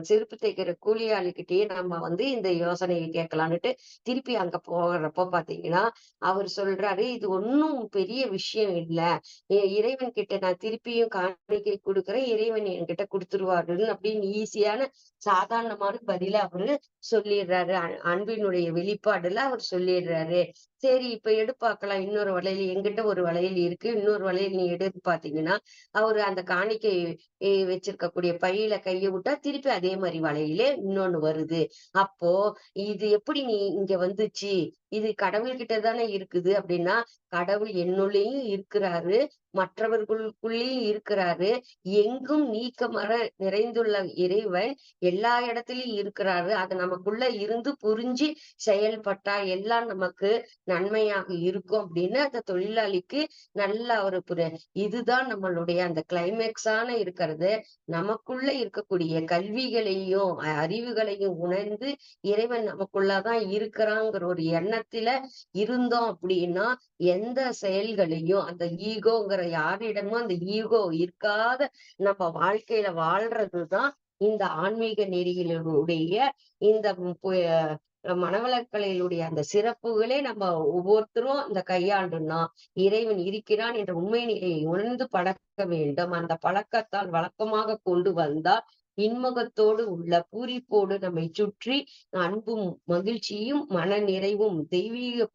செருப்பு தைக்கிற கூலியாளிகிட்டயே நம்ம வந்து இந்த யோசனையை கேட்கலான்னுட்டு திருப்பி அங்க போகிறப்போ பாத்தீங்கன்னா, அவர் சொல்றாரு, இது ஒண்ணும் பெரிய விஷயம் இல்ல. இறைவன் கிட்ட நான் திருப்பியும் காணிக்கை கொடுக்குறேன். இறைவன் என்கிட்ட கொடுத்துருவாருன்னு அப்படின்னு ஈஸியான சாதாரணமான பதில அவரு சொல்லிடுறாரு. அன்பினுடைய வெளிப்பாடுல அவர் சொல்லிடுறாரு. சரி, இப்ப பார்க்கலாம். இன்னொரு வளையல் என்கிட்ட ஒரு வளையல் இருக்கு. இன்னொரு வளையல் நீ எடுன்னு பாத்தீங்கன்னா, அவரு அந்த காணிக்கை வச்சிருக்கக்கூடிய பையில கைய விட்டா திருப்பி அதே மாதிரி வளையலே இன்னொன்னு வருது. அப்போ இது எப்படி நீ இங்க வந்துச்சு? இது கடவுள்கிட்ட தானே இருக்குது அப்படின்னா, கடவுள் என்னுள்ளேயும் இருக்கிறாரு, மற்றவர்களுக்குள்ளேயும் இருக்கிறாரு. எங்கும் நீக்கமற நிறைந்துள்ள இறைவன் எல்லா இடத்துலயும் இருக்கிறாரு. அது நமக்குள்ள இருந்து புரிஞ்சு செயல்பட்டா எல்லாம் நமக்கு நன்மையாக இருக்கும் அப்படின்னு அந்த தொழிலாளிக்கு நல்ல ஒரு இதுதான் நம்மளுடைய அந்த கிளைமேக்ஸான இருக்கிறது. நமக்குள்ள இருக்கக்கூடிய கல்விகளையும் அறிவுகளையும் உணர்ந்து இறைவன் நமக்குள்ளதான் இருக்கிறாங்கிற ஒரு எண்ணத்துல இருந்தோம் அப்படின்னா, எந்த செயல்களையும் அந்த ஈகோங்கிற யாரிடமும் அந்த ஈகோ இருக்காத நம்ம வாழ்க்கையில வாழ்றதுதான் இந்த ஆன்மீக நெறிகளுடைய இந்த மனவளக்கலையிலுடைய அந்த சிறப்புகளே நம்ம ஒவ்வொருத்தரும் இந்த கையாண்டுனா இறைவன் இருக்கிறான் என்ற உண்மை நிலையை உணர்ந்து பழக்க வேண்டும். அந்த பழக்கத்தால் வழக்கமாக கொண்டு வந்தால் இன்முகத்தோடு உள்ள பூரிப்போடு நம்மை சுற்றி அன்பும் மகிழ்ச்சியும் மன நிறைவும் தெய்வீக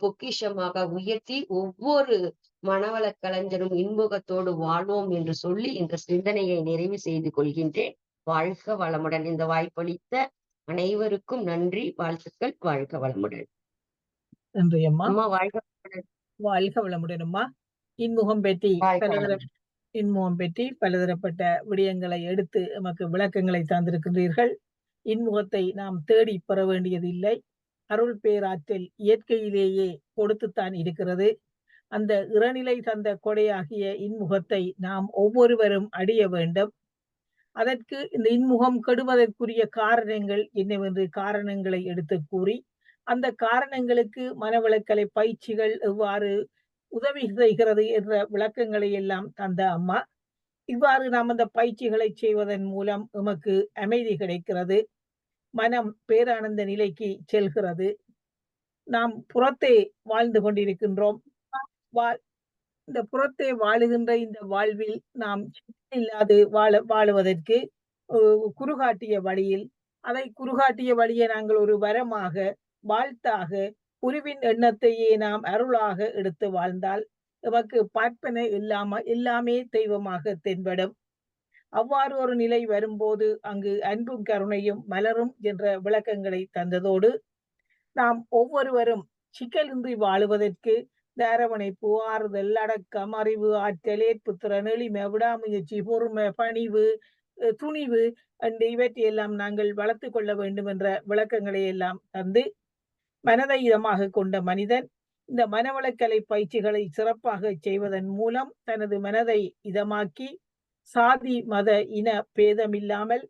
பொக்கிஷமாக உயர்த்தி ஒவ்வொரு மனவள கலைஞரும் இன்முகத்தோடு வாழ்வோம் என்று சொல்லி இந்த சிந்தனையை நிறைவு செய்து கொள்கின்றேன். வாழ்க வளமுடன். இந்த வாய்ப்பளித்த அனைவருக்கும் நன்றி, வாழ்த்துக்கள். வாழ்க வளமுடன். நன்றி அம்மா. அம்மா வாழ்க வளமுடன். வாழ்க வளமுடன் அம்மா. இன்முகம் பற்றி பலதரப்பட்ட விடயங்களை எடுத்து நமக்கு விளக்கங்களை தந்திருக்கின்றீர்கள். இன்முகத்தை நாம் தேடி பெற வேண்டியதில்லை. அருள் பேராற்றல் இயற்கையிலேயே கொடுத்துத்தான் இருக்கிறது. அந்த இறைநிலை தந்த கொடையாகிய இன்முகத்தை நாம் ஒவ்வொருவரும் அடைய வேண்டும். அதற்கு இந்த இன்முகம் கெடுவதற்குரிய காரணங்கள் என்னவென்று காரணங்களை எடுத்து கூறி, அந்த காரணங்களுக்கு மனவளக்கலை பயிற்சிகள் எவ்வாறு உதவி செய்கிறது என்ற விளக்கங்களை எல்லாம் தந்த அம்மா. இவ்வாறு நாம் அந்த பயிற்சிகளை செய்வதன் மூலம் நமக்கு அமைதி கிடைக்கிறது, மனம் பேரானந்த நிலைக்கு செல்கிறது. நாம் புறத்தே வாழ்ந்து கொண்டிருக்கின்றோம். இந்த புறத்தே வாழுகின்ற இந்த வாழ்வில் நாம் இல்லாது வாழுவதற்கு குறுகாட்டிய வழியில் அதை குறுகாட்டிய வழியை நாங்கள் ஒரு வரமாக வாழ்த்தாக குருவின் எண்ணத்தையே நாம் அருளாக எடுத்து வாழ்ந்தால் நமக்கு பார்ப்பன எல்லாமே தெய்வமாக தென்படும். அவ்வாறு ஒரு நிலை வரும்போது அங்கு அன்பும் கருணையும் மலரும் என்ற விளக்கங்களை தந்ததோடு நாம் ஒவ்வொருவரும் சிக்கலின்றி வாழுவதற்கு அரவணைப்பு, ஆறுதல், அடக்கம், அறிவு, ஆற்றல், ஏற்புத்திறன், எளிமை, விடாமுயற்சி, பொறுமை, பணிவு, துணிவு இவற்றையெல்லாம் நாங்கள் வளர்த்து கொள்ள வேண்டும் என்ற விளக்கங்களை எல்லாம் தந்து மனதை இதமாக கொண்ட மனிதன் இந்த மனவளக்கலை பயிற்சிகளை சிறப்பாக செய்வதன் மூலம் தனது மனதை இதமாக்கி சாதி மத இன பேதமில்லாமல்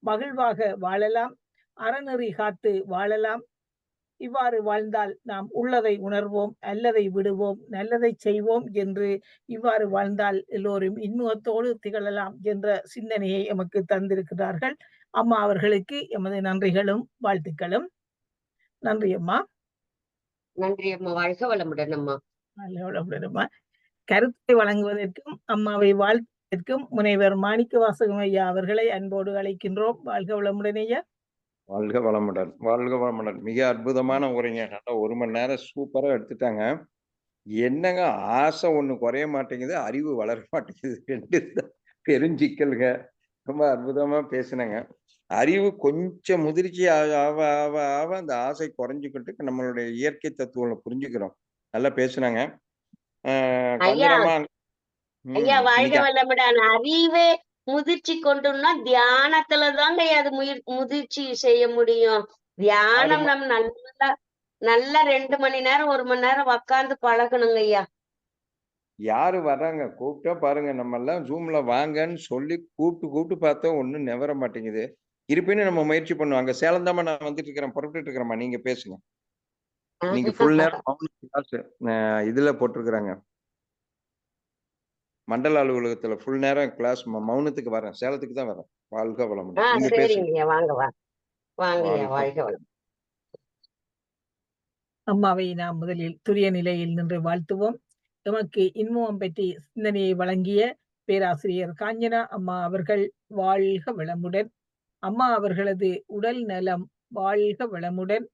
மகிழ்வாக வாழலாம், அறநெறி காத்து வாழலாம். இவ்வாறு வாழ்ந்தால் நாம் உள்ளதை உணர்வோம், அல்லதை விடுவோம், நல்லதை செய்வோம் என்று இவ்வாறு வாழ்ந்தால் எல்லோரும் இன்முகத்தோடு திகழலாம் என்ற சிந்தனையை எமக்கு தந்திருக்கிறார்கள். அம்மா அவர்களுக்கு எமது நன்றிகளும் வாழ்த்துக்களும். நன்றி அம்மா. நன்றி அம்மா. வாழ்க வளமுடன் அம்மா. வளமுடன் அம்மா. கருத்தை வழங்குவதற்கும் அம்மாவை வாழ்த்துவதற்கும் முனைவர் மாணிக்க வாசகம் ஐயா அவர்களை அன்போடு அழைக்கின்றோம். வாழ்க வளமுடன் ஐயா. வாழ்க வளமுடன், வாழ்க வளமுடன். மிக அற்புதமான உரைங்க. நல்லா 1 மணி நேரம் சூப்பரா எடுத்துட்டாங்க. என்னங்க ஆசை ஒண்ணு குறைய மாட்டேங்குது, அறிவு வளர மாட்டேங்குது. 2 தான் பெருஞ்சிக்கல்ங்க. ரொம்ப அற்புதமா பேசுனங்க. அறிவு கொஞ்சம் முதிர்ச்சி ஆக ஆவ ஆவ ஆவ அந்த ஆசை குறைஞ்சுக்கிட்டு நம்மளுடைய இயற்கை தத்துவங்கள புரிஞ்சுக்கிறோம். நல்லா பேசுனாங்க. ஐயா கொஞ்ச ஐயா வாழ்க இன்னைக்கு வளமுடன். அறிவே முதிர்ச்சி கொண்டுன்னா தியானத்துல தாங்க அது முதிர்ச்சி செய்ய முடியும். தியானம் ஆமா. நம்ம நல்லா 2 மணி நேரம் 1 மணி நேரம் உக்காந்து பழகணுங்க ஐயா. யாரு வர்றாங்க? கூப்பிட்டா பாருங்க. நம்மல்லாம் Zoomல வாங்கன்னு சொல்லி கூப்பிட்டு பார்த்தா ஒண்ணும் நெவர மாட்டேங்குது. இருப்பினும் நம்ம முயற்சி பண்ணுவோம். அங்க சேலம் தாம்மா நான் வந்துட்டு இருக்கிறேன். புறப்பட்டுட்டு இருக்கிறேன்ம்மா. நீங்க பேசுங்க. நீங்க ஃபுல் நேரம் மௌன கிளாஸ் இதுல போட்டிருக்கிறாங்க. மண்டல அலுவலகத்துல ஃபுல் நேரம் கிளாஸ் மௌனத்துக்கு வரேன். சேலத்துக்கு தான் வரேன். வாழ்க வளமுடன். நீங்க பேசுங்க. சரிங்க ஐயா. வாங்க ஐயா. வாழ்க வளம். அம்மாவை நாம் முதலில் துரிய நிலையில் நின்று வாழ்த்துவோம். எமக்கு இன்முகம் பற்றி சிந்தனையை வழங்கிய பேராசிரியர் காஞ்சனா அம்மா அவர்கள் வாழ்க வளமுடன். அம்மா அவர்களது உடல் நலம் வாழ்க வளமுடன்.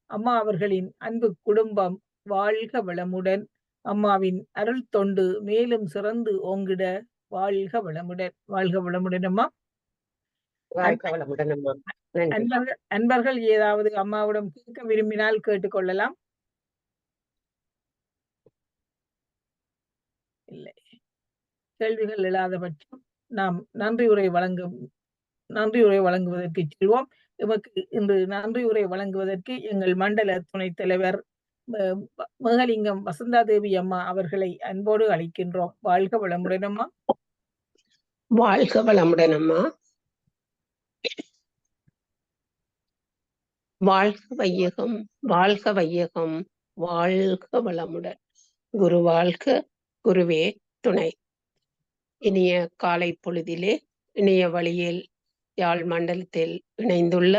அம்மா அவர்களின் அன்பு குடும்பம் வாழ்க வளமுடன். அம்மாவின் அருள் தொண்டு மேலும் சிறந்து ஓங்கிட வாழ்க வளமுடன். வாழ்க வளமுடன் அம்மா. வாழ்க வளமுடன் அம்மா. நன்றி. அன்பர்கள் ஏதாவது அம்மாவிடம் கேட்க விரும்பினால் கேட்டுக்கொள்ளலாம். இல்லை, கேள்விகள் இல்லாத பட்சம் நாம் நன்றி உரை வழங்குவதற்கு செல்வோம். எமக்கு இன்று நன்றி உரை வழங்குவதற்கு எங்கள் மண்டல துணைத் தலைவர் மேகலிங்கம் வசந்தாதேவி அம்மா அவர்களை அன்போடு அழைக்கின்றோம். வாழ்க வளமுடன் அம்மா. வாழ்க வளமுடன் அம்மா. வாழ்க வையகம், வாழ்க வையகம், வாழ்க வளமுடன். குரு வாழ்க, குருவே துணை. இனிய காலை பொழுதிலே இணைய வழியில் யாழ் மண்டலத்தில் இணைந்துள்ள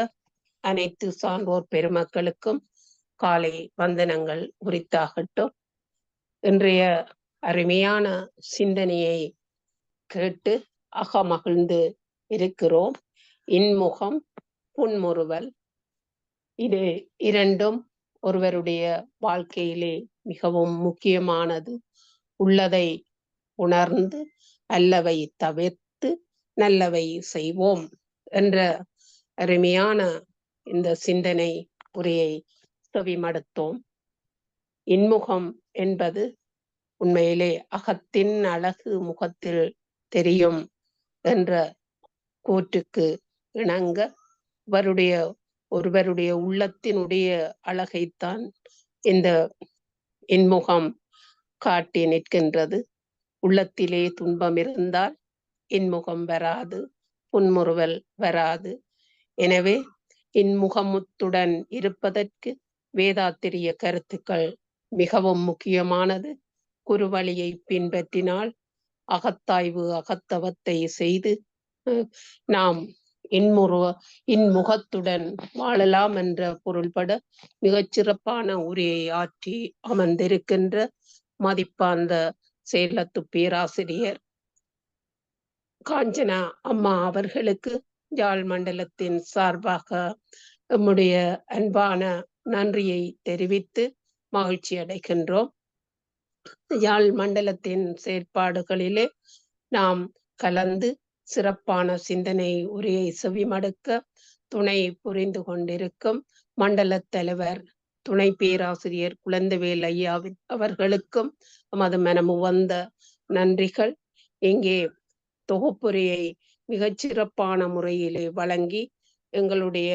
அனைத்து சான்றோர் பெருமக்களுக்கும் காலை வந்தனங்கள் உரித்தாகட்டும். இன்றைய அருமையான சிந்தனையை கேட்டு அகமகிழ்ந்து இருக்கிறோம். இன்முகம், புன்முறுவல், இது இரண்டும் ஒருவருடைய வாழ்க்கையிலே மிகவும் முக்கியமானது. உள்ளதை உணர்ந்து அல்லவை தவிர்த்து நல்லவை செய்வோம் என்ற அருமையான இந்த சிந்தனை உரையை செவிமடுத்தோம். இன்முகம் என்பது உண்மையிலே அகத்தின் அழகு முகத்தில் தெரியும் என்ற கூற்றுக்கு இணங்க ஒருவருடைய உள்ளத்தினுடைய அழகைத்தான் இந்த இன்முகம் காட்டி நிற்கின்றது. உள்ளத்திலே துன்பம் இருந்தால் இன்முகம் வராது, புன்முறுவல் வராது. எனவே இன்முகமுத்துடன் இருப்பதற்கு வேதாத்திரிய கருத்துக்கள் மிகவும் முக்கியமானது. குருவழியை பின்பற்றினால் அகத்தாய்வு அகத்தவத்தை செய்து நாம் இன்முகத்துடன் வாழலாம் என்ற பொருள்பட மிகச்சிறப்பான உரையை ஆற்றி அமர்ந்திருக்கின்ற மதிப்பார்ந்த சேலத்து பேராசிரியர் காஞ்சனா அம்மா அவர்களுக்கு யாழ் மண்டலத்தின் சார்பாக நம்முடைய அன்பான நன்றியை தெரிவித்து மகிழ்ச்சி அடைகின்றோம். யாழ் மண்டலத்தின் செயற்பாடுகளிலே நாம் கலந்து சிறப்பான சிந்தனை உரையை செவிமடுக்க துணை புரிந்து கொண்டிருக்கும் மண்டல தலைவர் துணை பேராசிரியர் குழந்தைவேல் ஐயா அவர்களுக்கும் நமது மனமு வந்த நன்றிகள். இங்கே தொகுப்புரையை மிகச்சிறப்பான முறையிலே வழங்கி எங்களுடைய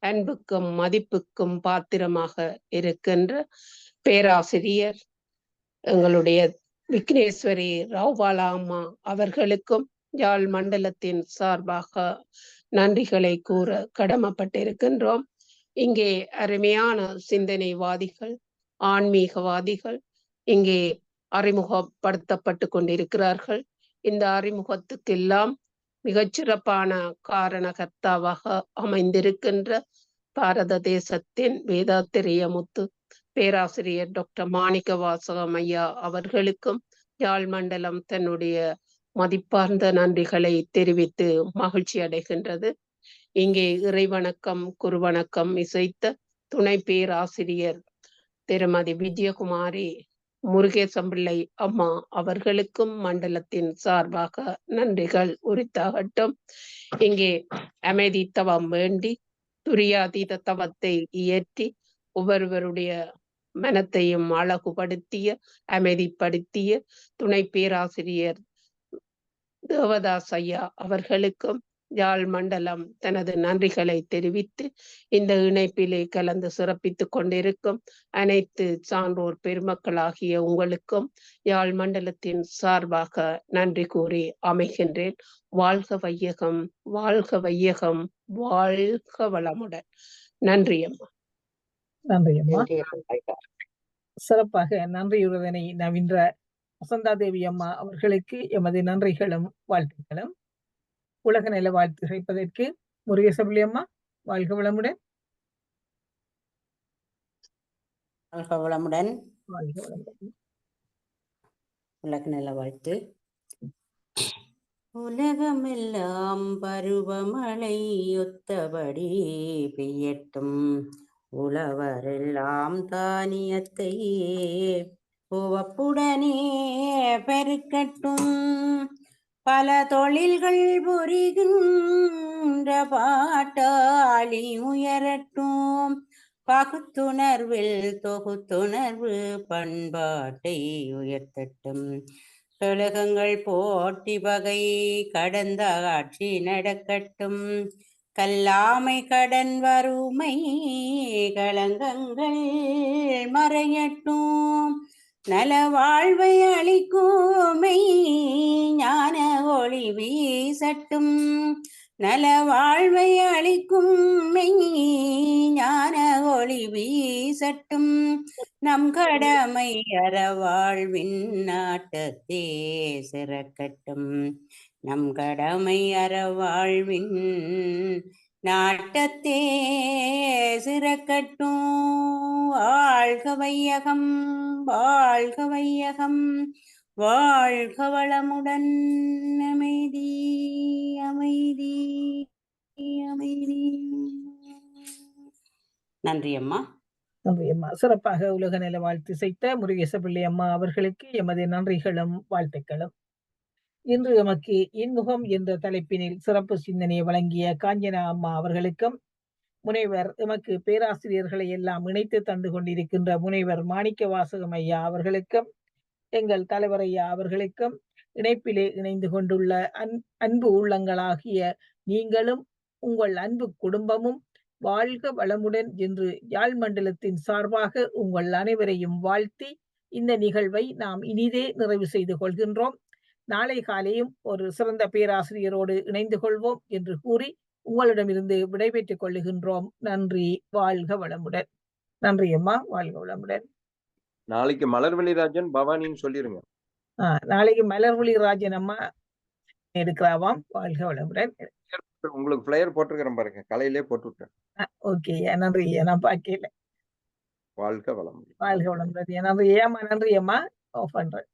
அன்புக்கும் மதிப்புக்கும் பாத்திரமாக இருக்கின்ற பேராசிரியர் எங்களுடைய விக்னேஸ்வரி ராவ்பாலா அம்மா அவர்களுக்கும் யாழ் மண்டலத்தின் சார்பாக நன்றிகளை கூற கடமைப்பட்டிருக்கின்றோம். இங்கே அருமையான சிந்தனைவாதிகள், ஆன்மீகவாதிகள் இங்கே அறிமுகப்படுத்தப்பட்டு கொண்டிருக்கிறார்கள். இந்த அறிமுகத்துக்கெல்லாம் மிகச்சிறப்பான காரணகர்த்தாவாக அமைந்திருக்கின்ற பாரத தேசத்தின் வேதாத்திரிய முத்து பேராசிரியர் டாக்டர் மாணிக்க வாசகம் ஐயா அவர்களுக்கும் யாழ் மண்டலம் தன்னுடைய மதிப்பார்ந்த நன்றிகளை தெரிவித்து மகிழ்ச்சி அடைகின்றது. இங்கே இறைவணக்கம் குருவணக்கம் இசைத்த துணை பேராசிரியர் திருமதி விஜயகுமாரி முருகேசம்பிள்ளை அம்மா அவர்களுக்கும் மண்டலத்தின் சார்பாக நன்றிகள் உரித்தாகட்டும். இங்கே அமைதி தவம் வேண்டி துரியாதீத தவத்தை இயற்றி ஒவ்வொருவருடைய மனத்தையும் அழகுபடுத்திய அமைதிப்படுத்திய துணை பேராசிரியர் தேவதாஸ் ஐயா அவர்களுக்கும் யாழ் மண்டலம் தனது நன்றிகளை தெரிவித்து இந்த இணைப்பிலே கலந்து சிறப்பித்துக் கொண்டிருக்கும் அனைத்து சான்றோர் பெருமக்களாகிய உங்களுக்கும் யாழ் மண்டலத்தின் சார்பாக நன்றி கூறி அமைகின்றேன். வாழ்க வையகம், வாழ்க வையகம், வாழ்க வளமுடன். நன்றி அம்மா. நன்றி அம்மா. சிறப்பாக நன்றியுறதனை நவின்ற வசந்தாதேவி அம்மா அவர்களுக்கு எமது நன்றிகளும் வாழ்த்துக்களும். உலக நல வாழ்த்து கிடைப்பதற்கு முருகேசபிள்ளி அம்மா வாழ்க வளமுடன். வாழ்க வளமுடன். வாழ்க வளமுடன். உலக நல வாழ்த்து. உலகமெல்லாம் பருவமழை ஒத்தபடி பெய்யட்டும், உழவரெல்லாம் தானியத்தை உவப்புடனே பெருக்கட்டும், பல தொழில்கள் புரிகின்ற பாட்டாளி உயரட்டும், பகுத்துணர்வில் தொகுத்துணர்வு பண்பாட்டை உயர்த்தட்டும், கழகங்கள் போட்டி பகை கடந்த ஆட்சி நடக்கட்டும், கல்லாமை கடன் வறுமை களங்கங்கள் மறையட்டும், நல வாழ்வை அளிக்குமை ஞான ஒளி வீசட்டும், நல வாழ்வை அளிக்கும் ஞான ஒளி வீசட்டும், நம் கடமை அறவாழ்வின் நாட்டத்தே சிறக்கட்டும், நம் கடமை அறவாழ்வின் நாட்டத்தே சிறக்கட்டும். வாழ்க வையகம், வாழ்க வையகம், வாழ்க வளமுடன். அமைதி அமைதி அமைதி. நன்றி அம்மா. நன்றி அம்மா. சிறப்பாக உலக நல வாழ்த்து செய்த முருகேசபிள்ளை அம்மா அவர்களுக்கு எமது நன்றிகளும் வாழ்த்துக்களும். இன்று எமக்கு இன்முகம் என்ற தலைப்பினில் சிறப்பு சிந்தனையை வழங்கிய காஞ்சனா அம்மா அவர்களுக்கும், முனைவர் எமக்கு பேராசிரியர்களை எல்லாம் இணைத்து தந்து கொண்டிருக்கின்ற முனைவர் மாணிக்க வாசகம் ஐயா அவர்களுக்கும், எங்கள் தலைவர் ஐயா அவர்களுக்கும், இணைப்பிலே இணைந்து கொண்டுள்ள அன்பு உள்ளங்களாகிய நீங்களும் உங்கள் அன்பு குடும்பமும் வாழ்க வளமுடன் என்று யாழ் மண்டலத்தின் சார்பாக உங்கள் அனைவரையும் வாழ்த்தி இந்த நிகழ்வை நாம் இனிதே நிறைவு செய்து கொள்கின்றோம். நாளை காலையும் ஒரு சிறந்த பேராசிரியரோடு இணைந்து கொள்வோம் என்று கூறி உங்களிடமிருந்து விடைபெற்றுக் கொள்ளுகின்றோம். நன்றி. வாழ்க வளமுடன். நன்றி அம்மா. வாழ்க வளமுடன். நாளைக்கு மலர்விழி ராஜன் பவானின்னு சொல்லிருங்க. நாளைக்கு மலர்விழி ராஜன் அம்மா எடுக்கிறாவாம். வாழ்க வளமுடன். உங்களுக்கு பிளேயர் போட்டிருக்கிறேன் பாருங்க, கலையிலே போட்டு விட்டேன். ஓகே, நன்றி. நான் பார்க்கல. வாழ்க வளமுடன். வாழ்க வளமுடன். நன்றி ஏமா. நன்றி அம்மா. ஆஃப் பண்றேன்.